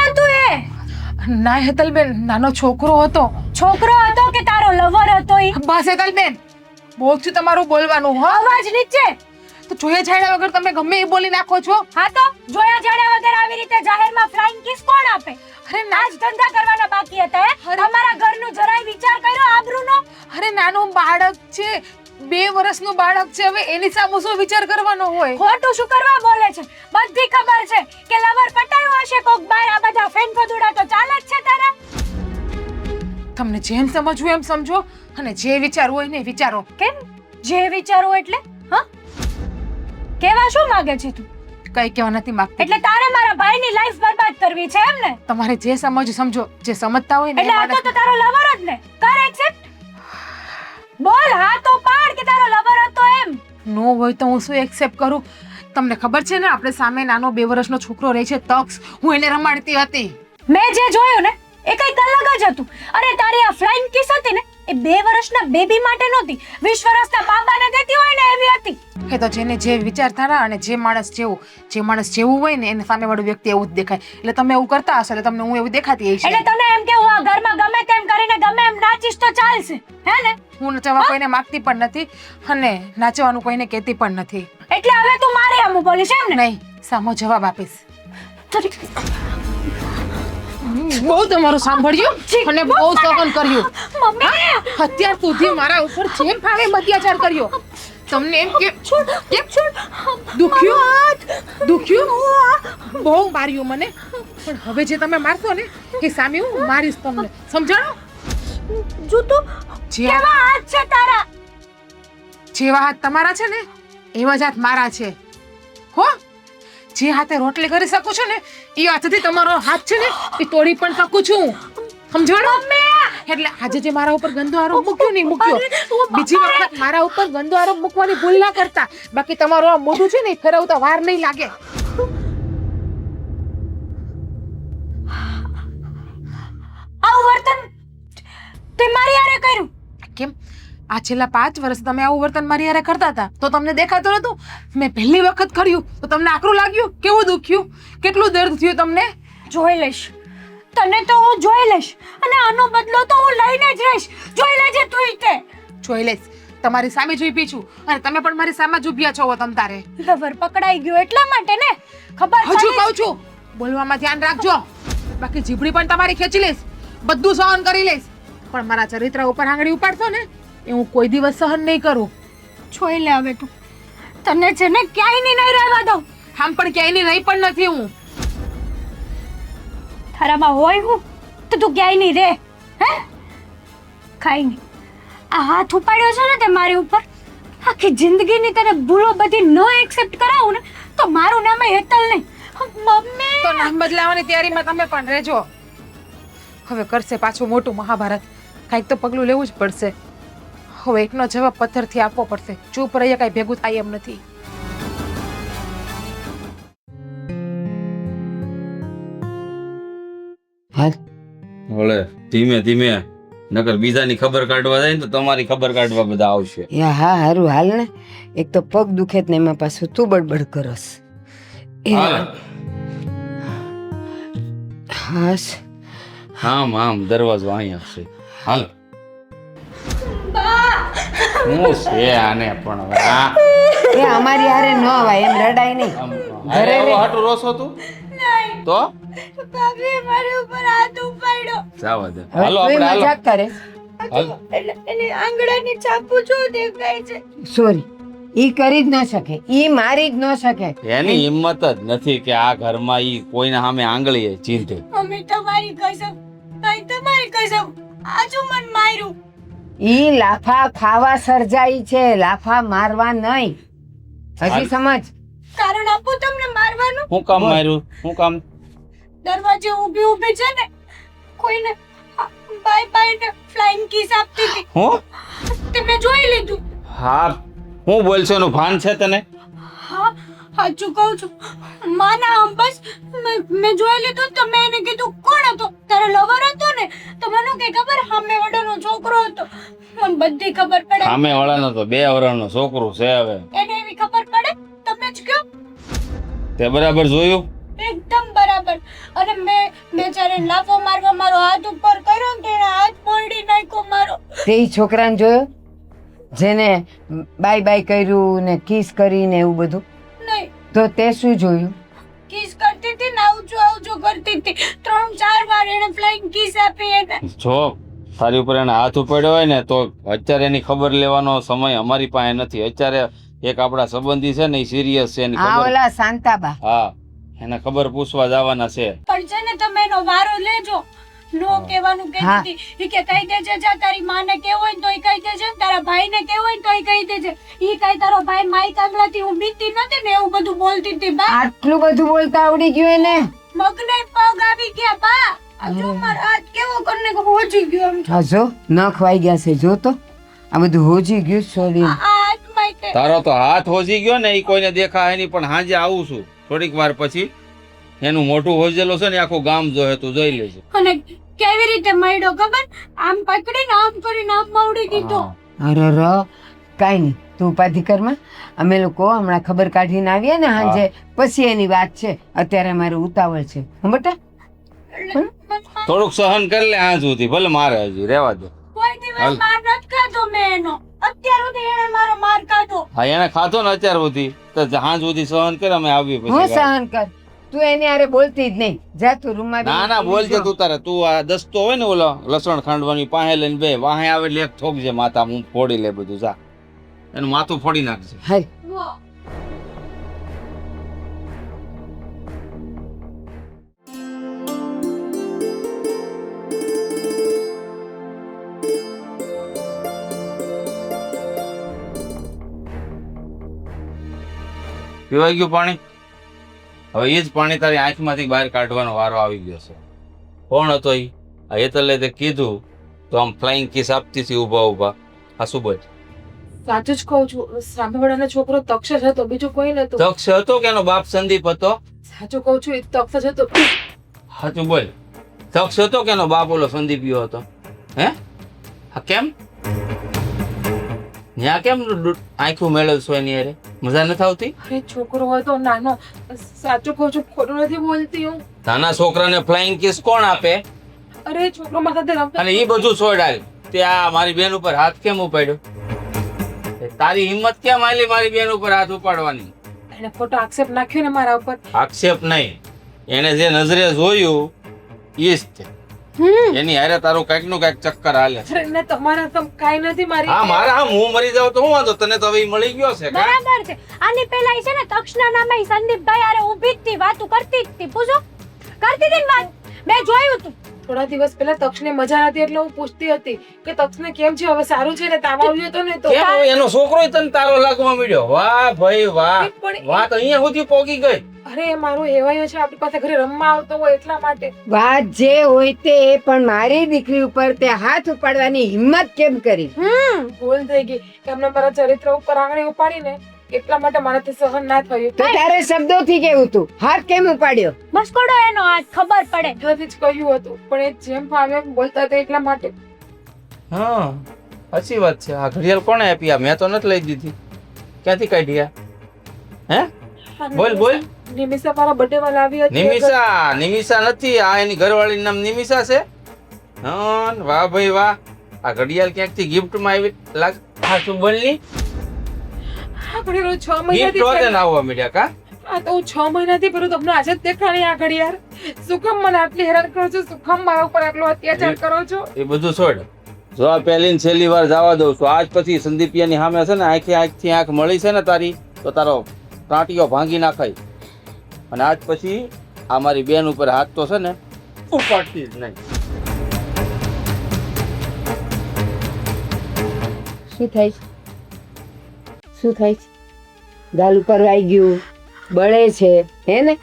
ના હેતલબેન, નાનો છોકરો હતો. છોકરો હતો કે તારો લવર હતો ઈ? બસ હેતલબેન, બહુ જ તમારું બોલવાનું. હા, અવાજ નીચે. તો જોયા છાડ્યા વગર તમે ગમે એ બોલી નાખો છો. હા તો જોયા જાણ્યા વગર આવી રીતે જાહેરમાં ફ્લાઇંગ કિસ કોણ આપે? અરે ના, આજ ધંધા કરવાના બાકી હતા હે? અરે. અમારા ઘરનું જરાય વિચાર કર્યો આબરૂનો? અરે નાનું બાળક છે, 2 વર્ષનું બાળક છે, હવે એની સામે શું વિચાર કરવાનો હોય? ખોટું શું કરવા બોલે છે? બધી ખબર છે કે લવર પટાયો હશે કોક બાર. આ બધા ફેન ફદુડા તો ચાલે જ છે તારા. તમને જેમ સમજવું એમ સમજો, અને જે વિચારવું હોય ને એ વિચારો. કેમ જે વિચારો એટલે? હા, કેવા શું માંગે છે તું? કઈ કહેવા નથી માંગતી. એટલે તારે મારા ભાઈની લાઈફ બરબાદ કરવી છે એમ ને? તમારે જે સમજ સમજો, જે સમજતા હોય ને એ એટલે આ માણસ- તો તારો લવર જ ને? કર એક્સેપ્ટ. બોલ હા તો પાડ કે તારો લવર હતો એમ. નો હોય તો હું શું એક્સેપ્ટ કરું? તમને ખબર છે ને, આપણે સામે નાનો 2 વર્ષનો છોકરો રહે છે, તક્ષ. હું એને રમાડતી હતી. મેં જે જોયું ને એ કંઈક અલગ જ હતું. અરે તારી આ ફ્લાઇંગ કિસ હતી ને એ 2 વર્ષના બેબી માટે નહોતી, 20 વર્ષના બાબાને દેતી હોય ને એવી હતી. એ તો જેને જે વિચારધારા અને જે માણસ જેવું હોય ને એને સામેવાળું વ્યક્તિ એવું જ દેખાય. એટલે તમે એવું કરતા હશો એટલે તમને હું એવું દેખાતી હશે. એટલે તને એમ કે હું આ ઘરમાં ગમે તેમ કરીને ગમે એમ નાચીશ તો ચાલશે હે ને? હું નચાવવા કોઈને માંગતી પણ નથી અને નાચવાનું કોઈને કહેતી પણ નથી. એટલે હવે તું મારી આમું બોલીશ એમ ને? નહીં, સામો જવાબ આપીશ. બહુ તમારું સાંભળ્યું અને બહુ સહન કર્યું. મમ્મી અત્યાર સુધી મારા ઉપર જેમ ફાવે એમ અત્યાચાર કર્યો. તમને એમ કે દુખ્યું બહુ માર્યું મને, પણ હવે જે તમે મારશો ને એ સામે હું મારીશ તમને. સમજાણો? જો તું કેવા હાથ છે તારા? જેવા હાથ તમારા છે ને એવા જ હાથ મારા છે. હો, જે હાથે રોટલી કરી શકું છું ને એ હાથથી તમારો હાથ છે ને એ તોડી પણ શકું છું. સમજાણો? એટલે આજે જે મારા ઉપર ગંદો આરોપ મૂક્યો નહીં મૂક્યો, બીજી વખત મારા ઉપર ગંદો આરોપ મૂકવાની ભૂલ ના કરતા. બાકી તમારું આ મોઢું છે ને એ ફેરવતા વાર નહીં લાગે. આવું વર્તન તે મારી હારે કર્યું? કેમ આ છેલ્લા 5 વર્ષ તમે આવું વર્તન મારી હારે કરતા હતા તો તમને દેખાતું નતું? મેં પહેલી વખત કર્યું તો તમને આકરું લાગ્યું? કેવું દુખ્યું? કેટલું દર્દ થયું તમને? જોઈ લઈશ, તને તો હું જોઈ લઈશ અને આનો બદલો તો હું લઈને જ રહીશ. જોઈ લેજે તું તે. જોઈ લઈશ, તમારી સામે જ ઊભી છું અને તમે પણ મારી સામે જ ઊભ્યા છો. તમ તારે લવર પકડાઈ ગયો એટલા માટે ને? ખબર હજુ પડી? કહું છું, બોલવામાં ધ્યાન રાખજો. બાકી જીભડી પણ તમારી ખેંચી લઈશ, બધું સહન કરી લઈશ, પણ મારા ચરિત્ર ઉપર આંગળી ઉપાડશો ને એ હું કોઈ દિવસ સહન નહીં કરું. જોઈ લે હવે તું, તને છે ને ક્યાંય નહીં રહેવા દઉં. આમ પણ ક્યાંયની રહી પણ નથી હું. તારામાં હોય હું તો તું ક્યાંય નહીં રે હે? કાંઈ નહીં, આ હાથ ઉપાડ્યો છે ને તે મારી ઉપર, આખી જિંદગીની તને ભૂલો બધી ન એક્સેપ્ટ કરાવું ને તો મારું નામ હેતલ નહીં. મમ્મી તો નામ બદલાવાની તૈયારીમાં તમે પણ રહેજો. હવે કરશે પાછું મોટું મહાભારત, કાંઈક તો પગલું લેવું જ પડશે. હવે એકનો જવાબ પથ્થરથી આપવો પડશે. ચૂપ રહીએ, કાંઈ ભેગું થાય એમ નથી. હાલ ઓલે ધીમે ધીમે, નકર બીજાની ખબર કાઢવા જાય ને તો તમારી ખબર કાઢવા બધા આવશે. યા હા હારું હાલ ને. એક તો પગ દુખે ને એમાં પાછું તું બડબડ કરસ. હાલ. હાસ આમ આમ દરવાજો અહીંયા છે. હાલ. હું છે આને પણ હવે આ એ અમારી હારે ન આવાય એમ, રડાય નહીં. અરે એવો હાટુ રોસો તું તો ભાભી મારી ઉપર હાથ ઉપાડ્યો. જાવા દે. હવે હાલો તું આપણે હાલો. મજાક કરે. હાલ. એટલે એની આંગળાની ચાપુ જો દેખાય છે. સોરી, ઈ કરી જ ન શકે, ઈ મારી જ ન શકે. એની હિંમત જ નથી કે આ ઘરમાં ઈ કોઈના સામે આંગળીએ ચીંધે. મમ્મી તમારી કસમ, ભાઈ તમારી કસમ, આજુ મન માર્યું. ઈ લાફા ખાવા સર્જાઈ છે, લાફા મારવા નહીં. હજી સમજ. કારણ આપું તમને મારવાનું? હું કામ માર્યું? હું કામ? દરવાજે ઊભી ઊભી છે ને કોઈને બાય બાય ને ફ્લાઇંગ કિસ આપતી હતી. હું? તે મેં જોઈ લીધું. હા, હું બોલશો એનું ભાન છે તને? હા સાચું કહું છું. માના આમ બસ મેં જોઈ લીધું તો મેં એને કીધું કોણ હતો? તારો લવર હતો ને? તો મને કે ખબર સામે વાળાનો છોકરો હતો. મને બધી ખબર પડે. સામે વાળાનો તો 2 વર્ષનો છોકરો છે. હવે એને એવી ખબર પડે? તમે જ કહો. તે બરાબર જોયું? એકદમ બરાબર. અને મેં બેચારાને લાફો મારવા મારો હાથ ઉપર કર્યો ને તેણે હાથ મોડી નાખ્યો મારો. તે ઈ છોકરાને જોયો જેને બાય બાય કર્યું ને કિસ કરીને એવું બધું? નહીં, તો તે શું જોયું? કિસ કરતી હતી ને આવજો કરતી હતી. 3-4 વાર એને ફ્લાઇંગ કિસ આપી એને. જો તારી ઉપર એને હાથ ઉપાડ્યો હોય ને તો અત્યારે એની ખબર લેવાનો સમય અમારી પાસે નથી. અત્યારે એક આપણા સંબંધી છે ને એ સિરિયસ છે, એની આ ખબર. ઓલા શાંતાબા. હા, એને ખબર પૂછવા જવાના છે. પણ છે ને તમે એનો વારો લેજો. નો કહેવાનું હા. કહેતી હતી ઈ કે કહી દેજે, જા તારી માને કેવું હોય ને તોય કહી દેજે, તારા ભાઈને કેવું હોય ને તોય કહી દેજે. ઈ કાઈ તારો ભાઈ માઈ કાંગલાથી હું બીતી નથી ને એવું બધું બોલતી હતી બા. આટલું બધું બોલતા આવડી ગયું એને? મગને પગ આવી ગયા બા. આ જો મારો હાથ કેવો કરીને હોજી ગયો એમ. હા જો નખ વાઈ ગયા છે, જો તો આ બધું હોજી ગયું. સોરી. આ હાથ માટે તારો તો હાથ હોજી ગયો ને એ કોઈને દેખાય નહીં, પણ સાંજે આવું છું થોડીક વાર પછી. એનું મોઢું હોજેલું છે ને આખું ગામ જોહે, તું જોઈ લેજે. અને કેવી રીતે મળ્યો ખબર? આમ પકડીને આમ કરીને આમ મવડી દીધો. અરે ર કાઈ નહીં, તું ઉપાધિ કરમાં. અમે લોકો હમણાં ખબર કાઢીને આવીએ ને સાંજે, પછી એની વાત છે. અત્યારે મારે ઉતાવળ છે. હં બેટા? થોડુંક સહન કરી લે હાં સુધી, ભલે મારે હજી રહેવા દે. કોઈ દિવસ માર નથી ખાધો મેં એનો. અત્યાર સુધી એણે મારો માર ખાધો. હા, એને ખાધો ને અત્યાર સુધી, તો હાં સુધી સહન કરે, અમે આવીએ હું પછી. સહન કર. તું એની હારે બોલતી જ નહીં. જા તું રૂમમાં ના ના, બોલજે તું તારે. તું આ દસ્તો હોય ને ઓલો લસણ ખાંડવાની પાસે લઈને બે વાહે આવે એટલે એક ઠોકજે માથા, હું ફોડી લે બધું. જા, એનું માથું ફોડી નાખજે. હાય. વાહ. પીવાઈ ગયું પાણી? હવે એ જ પાણી તારી આંખમાંથી બહાર કાઢવાનો વારો આવી ગયો છે. કોણ હતો ઈ? આ હેતલે તે કીધું તો આમ ફ્લાઇંગ કિસ આપતી હતી ઊભા ઊભા. આ શું બોલ? સાચું જ કહું છું, સામેવાળાનો છોકરો તક્ષ જ હતો, બીજું કોઈ નતું. તક્ષ હતો કે એનો બાપ સંદીપ હતો? સાચું કહું છું, એ તક્ષ જ હતો. સાચું બોલ. તક્ષ હતો કે એનો બાપ ઓલો સંદીપિયો હતો? હે? હા, કેમ ન્યા કેમ આંખું મેળવશો એની હારે? મજા નથી આવતી? અરે છોકરો હતો નાનો. સાચું કહું છું, ખોટું નથી બોલતી હું. નાના છોકરાને ફ્લાઇંગ કિસ કોણ આપે? અરે છોકરો મારા સાથે રમતો. અને એ બધું છોડાય તે આ મારી બેન ઉપર હાથ કેમ ઉપાડ્યો? તારી હિંમત કેમ આલી મારી બેન ઉપર હાથ ઉપાડવાની? એને ખોટો આક્ષેપ નાખ્યો ને મારા ઉપર. આક્ષેપ નહીં, એને જે નજરે જોયું ઈ જ છે. એની હારે તારું કઈક નું કઈક ચક્કર હાલે. અરે ને તમારા તો કાઈ નથી મારી. હા, મારા હું મરી જાવ તો હું વાંધો? તને તો હવે ઈ મળી ગયો છે કા? બરાબર છે. આની પહેલા ઈ છે ને તક્ષના નામે સંદીપભાઈ હારે ઊભી જ હતી, વાતો કરતી જ હતી. પૂછો, કરતી હતી ને વાત. મેં જોયું તું. થોડા દિવસ પહેલા તક્ષને મજા નથી એટલે હું પૂછતી હતી કે તક્ષને કેમ છે, હવે સારું છે ને? તાવ આવ્યો હતો ને તો. કેમ હવે એનો છોકરો તને તારો લાગવા મળ્યો? વાહ ભાઈ વાહ, પણ વાત અહીંયા સુધી પહોંચી ગઈ. અરે મારો એવાયો છે આપણી પાસે ઘરે રમવા આવતો હોય એટલા માટે. વાત જે હોય તે, પણ મારી દીકરી ઉપર તે હાથ ઉપાડવાની હિંમત કેમ કરી? ભૂલ થઈ ગઈ કે અમને મારા ચરિત્ર ઉપર આંગળી ઉપાડીને એટલા માટે મારાથી સહન ના થયું. તો તારે શબ્દોથી કેવું તું? હાથ કેમ ઉપાડ્યો? મસ્કોડો એનો હાથ ખબર પડે. પહેલેથી જ કહ્યું હતું, પણ એ જેમ ફાવે એમ બોલતા હતા એટલા માટે. હા, સાચી વાત છે. આ ઘડિયાળ કોણે આપી? આ મેં તો નથી લઈ દીધી. ક્યાંથી કાઢી આ? હે? બોલ બોલ. નિમિષા મારા બર્થડે માં લાવી હતી. નિમિષા? નિમિષા નથી, આ એની ઘરવાળીનું નામ નિમિષા છે. હા, વાહ ભાઈ વાહ. આ ઘડિયાળ ક્યાંકથી ગિફ્ટમાં આવી લાગ. હા, શું બોલની? આ ઘડિયાળ 6 ગિફ્ટ મહિનાથી હોતે પહેરી. ને આવવા મળ્યા કા? આ તો હું 6 મહિનાથી પહેરું, તમને આજે જ દેખાણી આ ઘડિયાળ. શું કામ મને આટલી હેરાન કરો છો? શું કામ મારા ઉપર આટલો અત્યાચાર કરો છો? એ બધું છોડ. જો આ પહેલી ને છેલ્લી વાર જવા દઉં છું. આજ પછી સંદીપિયાની સામે છે ને આંખથી આંખ મળી છે ને તારી, તો તારો ટાંટીઓ ભાંગી નાખાય. અને આજ પછી આ મારી બેન ઉપર હાથ તો છે ને ઉપાડતી જ નહીં. શું થાય છે? શું થાય છે? ગાલ ઉપર આવી ગયું, બળે છે, હે ને?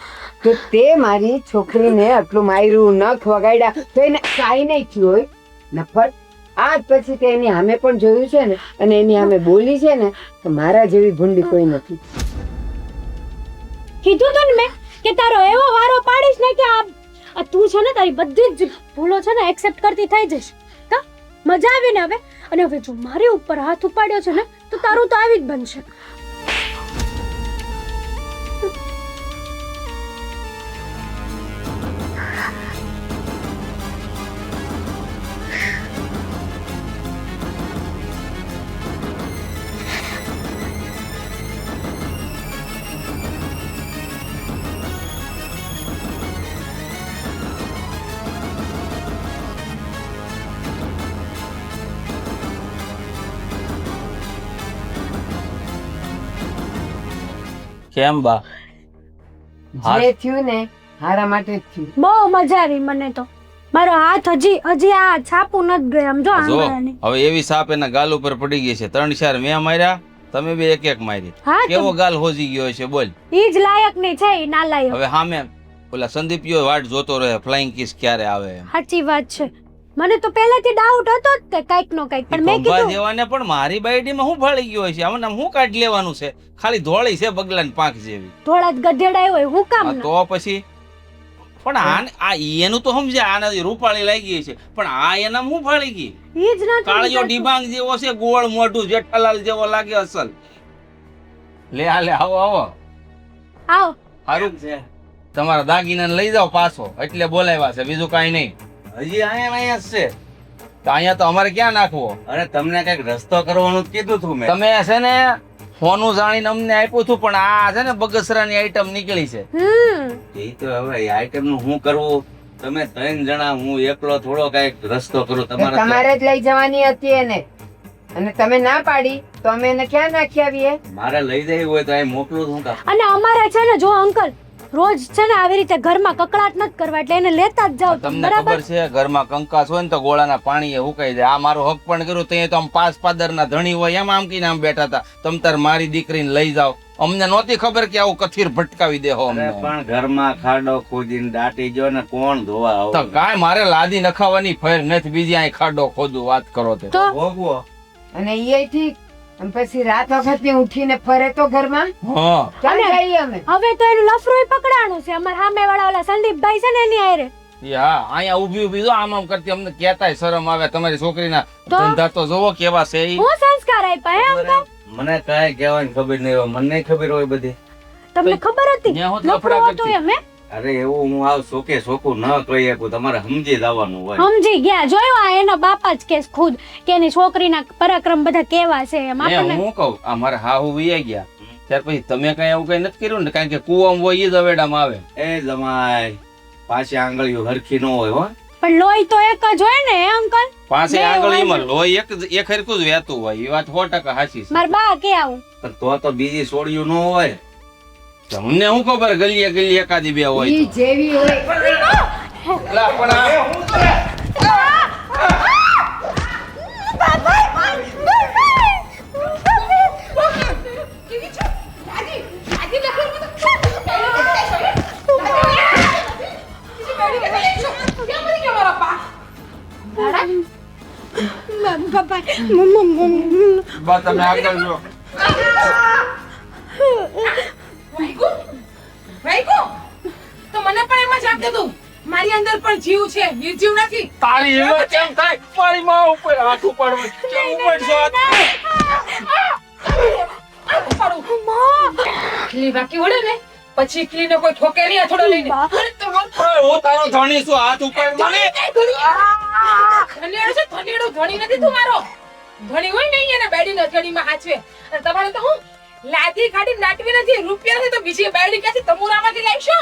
તો તે મારી છોકરીને આટલું માર્યું, નખ વગાડ્યા, તો એને કાંઈ નહીં થયું હોય નફટ. આજ પછી તે એની સામે પણ જોયું છે ને, અને એની સામે બોલી છે ને, તો મારા જેવી ભૂંડી કોઈ નથી. કીધું તું ને મેં કે તારો એવો વારો પાડીશ ને કે આ તું છે ને તારી બધી જ ભૂલો છે ને એક્સેપ્ટ કરતી થઈ જશે. કા મજા આવી ને હવે? અને હવે જો મારી ઉપર હાથ ઉપાડ્યો છે ને તો તારું તો આવી જ બનશે. કેમ બા? જે થયું ને હારા માટે જ થયું. બહુ મજા આવી મને તો. મારો હાથ હજી આ છાપું નથી ગયો આમ જો જો આંગળાની. હવે એવી સાપ એના ગાલ ઉપર પડી ગઈ છે. 3-4 મેં માર્યા, તમે બે એક મારી. હા તો કેવો ગાલ હોજી ગયો છે બોલ. ઈ જ લાયક નહીં છે ઈ ના લાયક. હવે સામે ઓલા સંદીપિયો વાટ જોતો રહે ફ્લાઇંગ કિસ ક્યારે આવે એમ. સાચી વાત છે. મને તો પહેલેથી ડાઉટ હતો જ તે કાઈક નો કાઈક પણ મેં ખંભા કીધું જેવાને પણ મારી બાયડીમાં શું ફાળી ગયો છે? આમાં શું કાઢી લેવાનું છે? ખાલી ધોળી છે બગલાની પાંખ જેવી. થોડા જ ગધેડા હોય હું કામ હા, ના? તો પછી પણ આ એનું તો સમજ્યા, આના રૂપાળી લાગી છે પણ આ એના શું ફાળી ગઈ? ઈ જ નથી કાળિયો સમજાતું. ડિબાંગ જેવો છે, ગોળ મોઢું, જેઠાલાલ જેવો લાગે અસલ. લે આવો આવો. આવો સારું છે. તમારા દાગીનાને લઈ જાઓ પાછો, એટલે બોલાવ્યા છે, બીજું કાંઈ નહીં. હજી અહીંયા જ છે. તો અહીંયા તો અમારે ક્યાં નાખવો? અરે તમને કઈક રસ્તો કરવાનું જ કીધું તું મેં. તમે છે ને ફોનું જાણીને અમને આપ્યું હતું, પણ આ છે ને બગસરાની આઈટમ નીકળી છે. એ તો હવે આઈટમ નું શું કરવું? તમે 3 જણા, હું એકલો થોડો કઈક રસ્તો કરું. તમારે જ લઈ જવાની હતી એને, અને તમે ના પાડી તો અમે એને ક્યાં નાખી આવીએ? મારે લઈ જવી હોય તો અહીં મોકલું છું કાં? અને અમારે છે ને જો અંકલ રોજ છે ને આવી રીતે ઘરમાં કકડાટ નથી કરવા એટલે એને લેતા જ જાવ તમને બરાબર. ખબર છે ઘરમાં કંકાસ હોય ને તો ગોળાના પાણીએ હુકાઈ જાય. આ મારો હક પણ કર્યું તો આમ 5 પાદરના ધણી હોય એમ આમ કીને આમ બેઠા હતા. તમ તાર મારી દીકરીને લઈ જાઓ. અમને નહોતી ખબર કે આવું કથીર ભટકાવી દેહો અરે અમને. પણ ઘરમાં ખાડો ખોદીને દાટી ગયો ને કોણ ધોવા તો આવું? કાંઈ મારે લાદી નખાવાની ફેર નથી, બીજી અહીં ખાડો ખોદું વાત કરો તે. તો ભોગવો. અને એ ઠીક, અને પછી રાત વખતે ઉઠીને ફરે તો ઘરમાં હા ચાલ અને- જઈએ અમે. હવે તો એનું લફરોય પકડાણું છે અમારા સામે વાળા ઓલા સંદીપભાઈ છે ને એની હારે. હા અહીંયા ઊભી જો આમ આમ કરતી અમને કહેતાય શરમ આવે. તમારી છોકરીના તો? ધંધા તો જોવો કેવા છે ઈ. હું સંસ્કાર આપ્યા હે અંકલ? મને કાંઈ કહેવાની ખબર નહીં હોય. મને ખબર હોય બધી. તમને ખબર હતી ન્યા હોત લફરો લફડા હતો કરતી. એમ હે? અરે એવું હું આવ સોકે સોકું ન કહી શકું. તમારે સમજી જવાનું હોય. સમજી ગયા જોયો આ એના બાપા જ કેસ ખુદ કે એની છોકરીના પરાક્રમ બધા કેવા છે એમ ને આપણને હું કહું આ મારા હાહુ વૈયા ગયા ત્યાર પછી તમે કઈ આવું કઈ નથી કર્યું ને? કારણ કે કુવામાં હોય ઈ જ અવેડામાં આવે. એ જમાય પાછી આંગળીઓ હરખી ન હોય હો. પણ લોહી તો એક જ હોય ને હે અંકલ? પાસે બે આંગળીમાં હોય. લોહી એક હરખું જ વહેતું હોય. એ વાત 100% સાચી છે. મારા બા કે આવું પણ તો બીજી સોડિયું ન હોય. તમને શું ખબર ગલીએ ગલીએ એકાદી બે હોય ઈ તો. જેવી હોય લા, પણ આ- પપ્પા બા તમે આગળ જો. ભાઈકો તો મને પણ એમ જ આપી દીધું. મારી અંદર પણ જીવ છે, નિર્જીવ નથી. તારી હિંમત કેમ થાય મારી માં ઉપર હાથ ઉપાડવા? કેમ ઉપડશો હાથ? ખીલી બાકી વળે ને પછી ખીલીને કોઈ ઠોકે નહીં અથડો લઈને. અરે તમારો ઓય, હું તારો ધણી છું, હાથ ઉપાડ મને. ધણીયાળો છે, ધણીયાળો ધણી નથી તું મારો. ધણી હોય ને એને બેડીને અથડીમાં હાચવે. અને તમારે તો હું લાદી કાઢી નાટવી નથી. રૂપિયા નથી તો બીજી બેડી ક્યાંથી તમુરામાંથી લાવશો?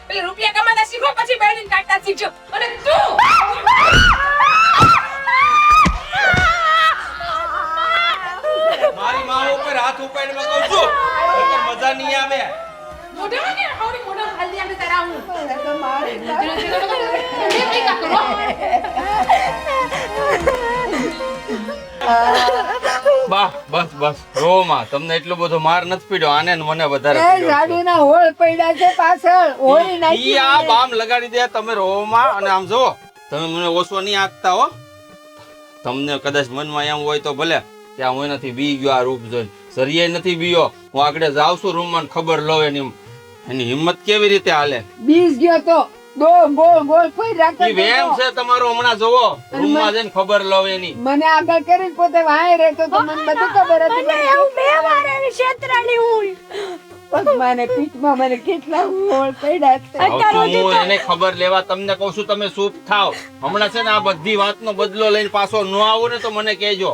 એટલે રૂપિયા કમાતા શીખો પછી બેડીને કાઢતા શીખજો. અને તું મારી માં ઉપર હાથ ઉપાડીને કહું છું એટલે મજા નહીં આવે. મોઢામાં કે હાવડી મોઢામાં ખાલી આપણે તારા હું. ધીરે ધીરે કઈ કા કરો. બા બસ બસ રો માં, તમને એટલો બધો માર નથી પીડ્યો, આને ને મને વધારે એ પીડ્યો છે. ગાડીના હોળ પડ્યા છે પાછળ હોળી નાખી ઈ આ બામ લગાડી દે તમે રો માં. અને આમ જો તમે મને ઓછો નહીં આંકતા હો. તમને કદાચ મનમાં એમ હોય તો ભલે કે આ હું એનાથી બી ગયો આ રૂપ જોઈને. સરિયાય નથી બીયો. હું આગળ જાઉં છું રૂમ માં, ખબર લઉં એની હિંમત કેવી રીતે હાલે. બીજ ગયો તો ગોળ ગોળ ફરી રાખતો ઈ વેમ છે તમારો, હમણાં જોવો રૂમ માં જઈને ખબર લઉં એની. મને આગળ કરીને પોતે વાંહે રહેતો તો મને બધું ખબર હતી. મને એવું બે વાર એવી છેતરાણી હું પગમાં ને પીઠમાં મને કેટલા મોળ પડ્યા છે. હું એને ખબર લેવા તમને કહું છું, તમે ચૂપ થાવ. હમણાં છે ને આ બધી વાતનો બદલો લઈને પાછો ન આવું ને તો મને કહેજો.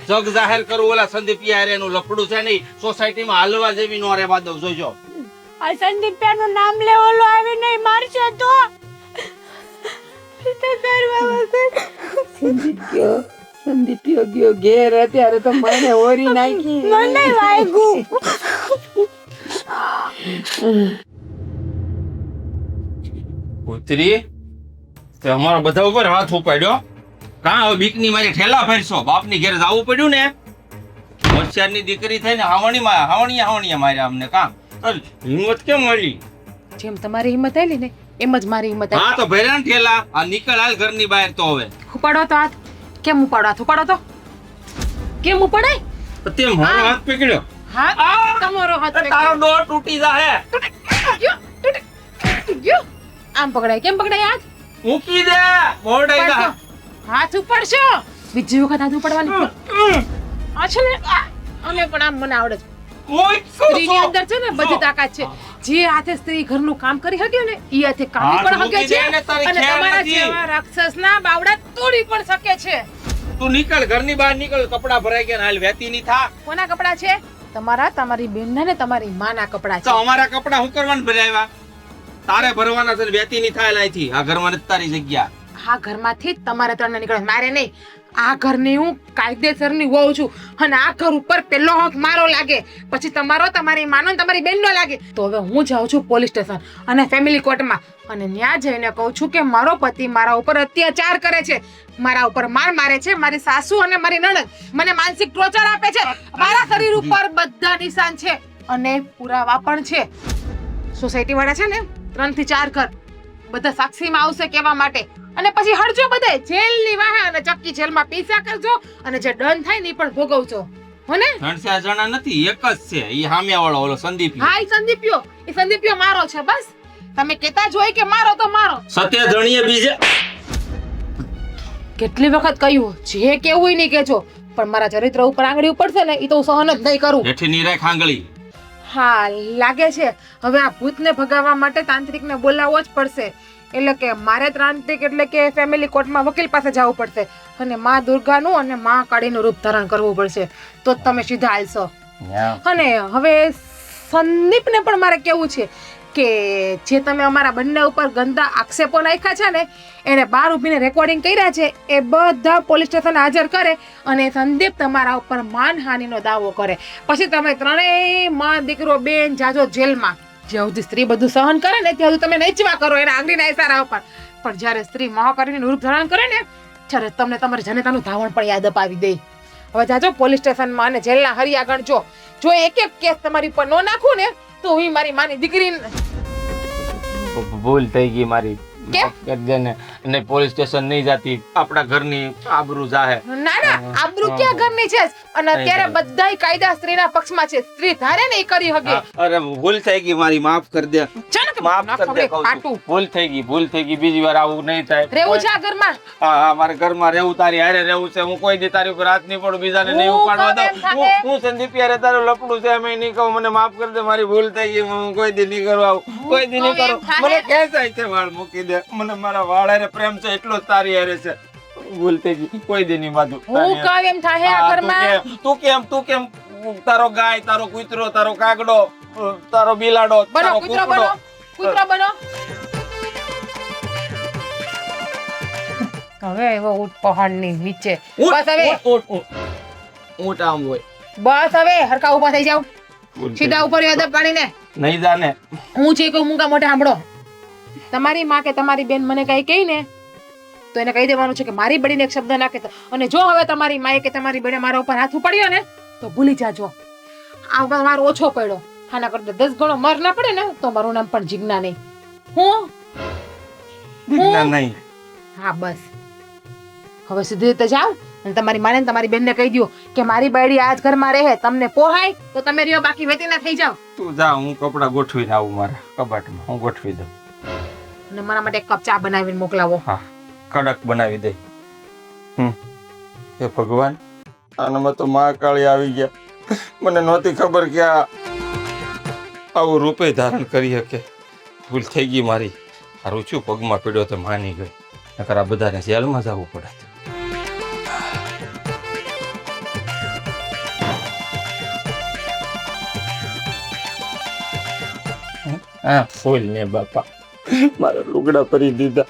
જગ જાહેર કરું ઓલા સંદીપ યાર એનું લફડું છે નહીં, સોસાયટીમાં હાલવા જેવી નો રહેવા દઉં. જોજો આ સંદીપિયાનું નામ લે ઓલો આવી નહીં મારશે તો સંદીપ્યો ગયો ઘેર, અત્યારે તો મને ઓરી નાખી. મને વાગ્યું. પુત્રી તે અમારા બધા ઉપર હાથ ઉપાડ્યો. કાં હવે બીકની મારી ઠેલા ફેરશો? બાપની ઘેર જવું પડ્યું ને. હોશિયારની દીકરી થઈને હાવણીયા માર્યા અમને. કાં હિંમત કેમ મળી? જેમ તમારી હિંમત આવેલી ને એમ જ મારી હિંમત હા તો ભર્યા ને ઠેલા. આ નીકળ હાલ ઘરની બહાર. તો હવે ઉપાડો તો હાથ. કેમ ઉપાડો હાથ? ઉપાડો તો કેમ ઉપાડાય? તેમ મારો હાથ પકડ્યો. હાથ તમારો હાથ તારો ડોર તૂટી જાહે. તૂટી ગયો. આમ પકડાય? કેમ પકડાય હાથ? મૂકી દે. મોરડાઈ જા. હાથ ઉપાડશો બીજી વખત હાથ ઉપાડવાની આ છે ને અને પણ આમ મને આવડે છે. કોઈ સ્ત્રીની અંદર છે ને બધી તાકાત છે. જે હાથે સ્ત્રી ઘરનું કામ કરી શકે ને એ હાથે કામ પણ શકે છે અને તમારા જેવા રાક્ષસના બાવડા તોડી પણ શકે છે. તું નીકળ ઘરની બહાર નીકળ. કપડા ભરાઈ ગયા હાલ વેતી ની થા. કોના કપડા છે? તમારા, તમારી બેનના ને તમારી માના કપડા તો છે. અમારા કપડા હું કરવાનું ભરાવ્યા? તારે ભરવાના છે. વેતી ની થાય અહીંથી. આ ઘરમાં નથી તારી જગ્યા. આ ઘરમાંથી જ તમારે ત્રણને નીકળવાનું. મારે નહીં. આ ઘરની હું કાયદેસરની વહુ છું અને આ ઘર ઉપર પહેલો હક મારો લાગે, પછી તમારો, તમારી માનો ને તમારી બેનનો લાગે. તો હવે હું જાઉં છું પોલીસ સ્ટેશન અને ફેમિલી કોર્ટમાં અને ત્યાં જઈને કહું છું કે મારો પતિ મારા ઉપર અત્યાચાર કરે છે, મારા ઉપર માર મારે છે, મારી સાસુ અને મારી નણંદ મને માનસિક ટોર્ચર આપે છે, મારા શરીર ઉપર બધા નિશાન છે અને પુરાવા પણ છે. સોસાયટી વાળા છે ને 3 થી 4 ઘર બધા સાક્ષીમાં આવશે કહેવા માટે અને પછી હળજો બધે જેલની વાહે અને ચક્કી જેલમાં પીસા કરજો અને જે દંડ થાય ને ઈ પણ ભોગવજો. હો ને? 3-4 જણા નથી, એક જ છે. ઈ સામેવાળો ઓલો સંદીપ. હા ઈ સંદીપિયો મારો છે. બસ તમે કહેતા જ હોય કે મારો તો મારો. સત્ય ધણીએ બીજે કેટલી વખત કહ્યું જે કેવું નહીં કહેજો પણ મારા ચરિત્ર ઉપર આંગળી ઉપડશે ને ઈ તો હું સહન જ નહીં કરું. હેઠી નીરાય ખાંગળી. હા લાગે છે હવે આ ભૂતને ભગાવવા માટે તાંત્રિકને બોલાવવો જ પડશે. એટલે કે મારે તાંત્રિક એટલે કે ફેમિલી કોર્ટમાં વકીલ પાસે જવું પડશે અને માં દુર્ગાનું અને માં કાળીનું રૂપ ધારણ કરવું પડશે તો જ તમે સીધા હાલશો. અને હવે સંદીપને પણ મારે કેવું છે કે જે તમે અમારા બંને ઉપર ગંદા આક્ષેપો નાખ્યા છે ને એને બહાર ઊભીને રેકોર્ડિંગ કર્યા છે એ બધા પોલીસ સ્ટેશન હાજર કરે અને સંદીપ તમારા ઉપર માનહાનિનો દાવો કરે. પછી તમે ત્રણેય માં દીકરો બેન જાજો જેલમાં. જ્યાં સુધી સ્ત્રી બધું સહન કરે ને ત્યાં સુધી તમે નચવા કરો એના આંગળીના ઇશારા ઉપર, પણ જ્યારે સ્ત્રી મહાકાળીનું રૂપ ધારણ કરે ને ત્યારે તમને તમારી જનતાનું ધાવણ પણ યાદ અપાવી દે. હવે જાજો પોલીસ સ્ટેશનમાં અને જેલના હરિયા ગણજો. જો એક એક કેસ તમારી ઉપર નો નાખું ને તો હું મારી માની દીકરી ભૂલ થઈ ગઈ મારી. કેમ? કરી દે ને. અને પોલીસ સ્ટેશન નહીં જાતી. આપણા ઘરની આબરૂ જાહે. ના આબરૂ ક્યાં ઘરની છે અને અત્યારે બધાય કાયદા સ્ત્રીના પક્ષમાં છે. સ્ત્રી ધારે ને એ કરી હકે. અરે ભૂલ થઈ ગઈ મારી, માફ કરી દે. માફ કરી દે કહું છું. ભૂલ થઈ ગઈ. બીજી વાર આવું નહીં થાય. રહેવું છે આ ઘરમાં. હા મારે ઘરમાં રહેવું, તારી હારે રહેવું છે. હું કોઈ દી તારી ઉપર હાથ નહીં પડું, બીજાને નહીં ઉપાડવા દઉં. હું સંદીપ યારે તારું લપડું છે એમ નહીં કહું. મને માફ કરી દે, મારી ભૂલ થઈ ગઈ. હું કોઈ દી નહીં કરવા આવું, કોઈ દી નહીં કરું. મને ખેંચાય છે, વાળ મૂકી દે. મને મારા વાળ હારે પ્રેમ છે એટલો જ તારી હારે છે. ભૂલ થઈ ગઈ, કોઈ દી નહીં બાજુ. હું કહું એમ થાય આ ઘરમાં. તું કેમ તારો ગાય, તારો કૂતરો, તારો કાગડો, તારો બિલાડો, બનો તારો કૂતરો કૂકડો. કૂતરો બનો. હવે એવો ઊંટ પહાડની નીચે. બસ હવે ઊંટ આમ હોય. બસ હવે હરકા ઊભા થઈ જાવ. સીધા ઉપર યાદ પાણીને નહીં જાને. હું છે કોઈ મૂંગા મોઢે સાંભળો. તમારી માં કે તમારી બેન મને કઈ કહી ને તો એને કહી દેવાનું છે કે મારી બળીને એક શબ્દ નાખે તો. અને જો હવે તમારી માએ કે તમારી બેને મારા ઉપર હાથ ઉપાડ્યો ને તો ભૂલી જાજો. આ વખત મારો ઓછો પડ્યો. આના કરતા 10 ગણો માર ના પડે ને તો મારું નામ પણ જીજ્ઞા નહીં. હું નહીં. હા બસ હવે સીધી રીતે જાઓ અને તમારી માને ને તમારી બેનને કહી દો કે મારી બાયડી આજ ઘરમાં રહે. તમને પોહાય તો તમે રહ્યો, બાકી વેતી ના થઈ જાવ. તું જા, હું કપડા ગોઠવીને આવું મારા કબાટમાં. હું ગોઠવી દઉં. અને મારા માટે એક કપ ચા બનાવીને મોકલાવો. હા કડક બનાવી દે. હે ભગવાન, આનામાં તો મહાકાળી આવી ગયા. મને નહોતી ખબર કે આ આવું રૂપે ધારણ કરી શકે. ભૂલ થઈ ગઈ મારી. આ રૂચું પગમાં પીડ્યો તો માની ગઈ, નકર આ બધાને જેલમાં જવું પડે. હા ફૂલ ને બાપા મારા લુગડા ભરી દીધા.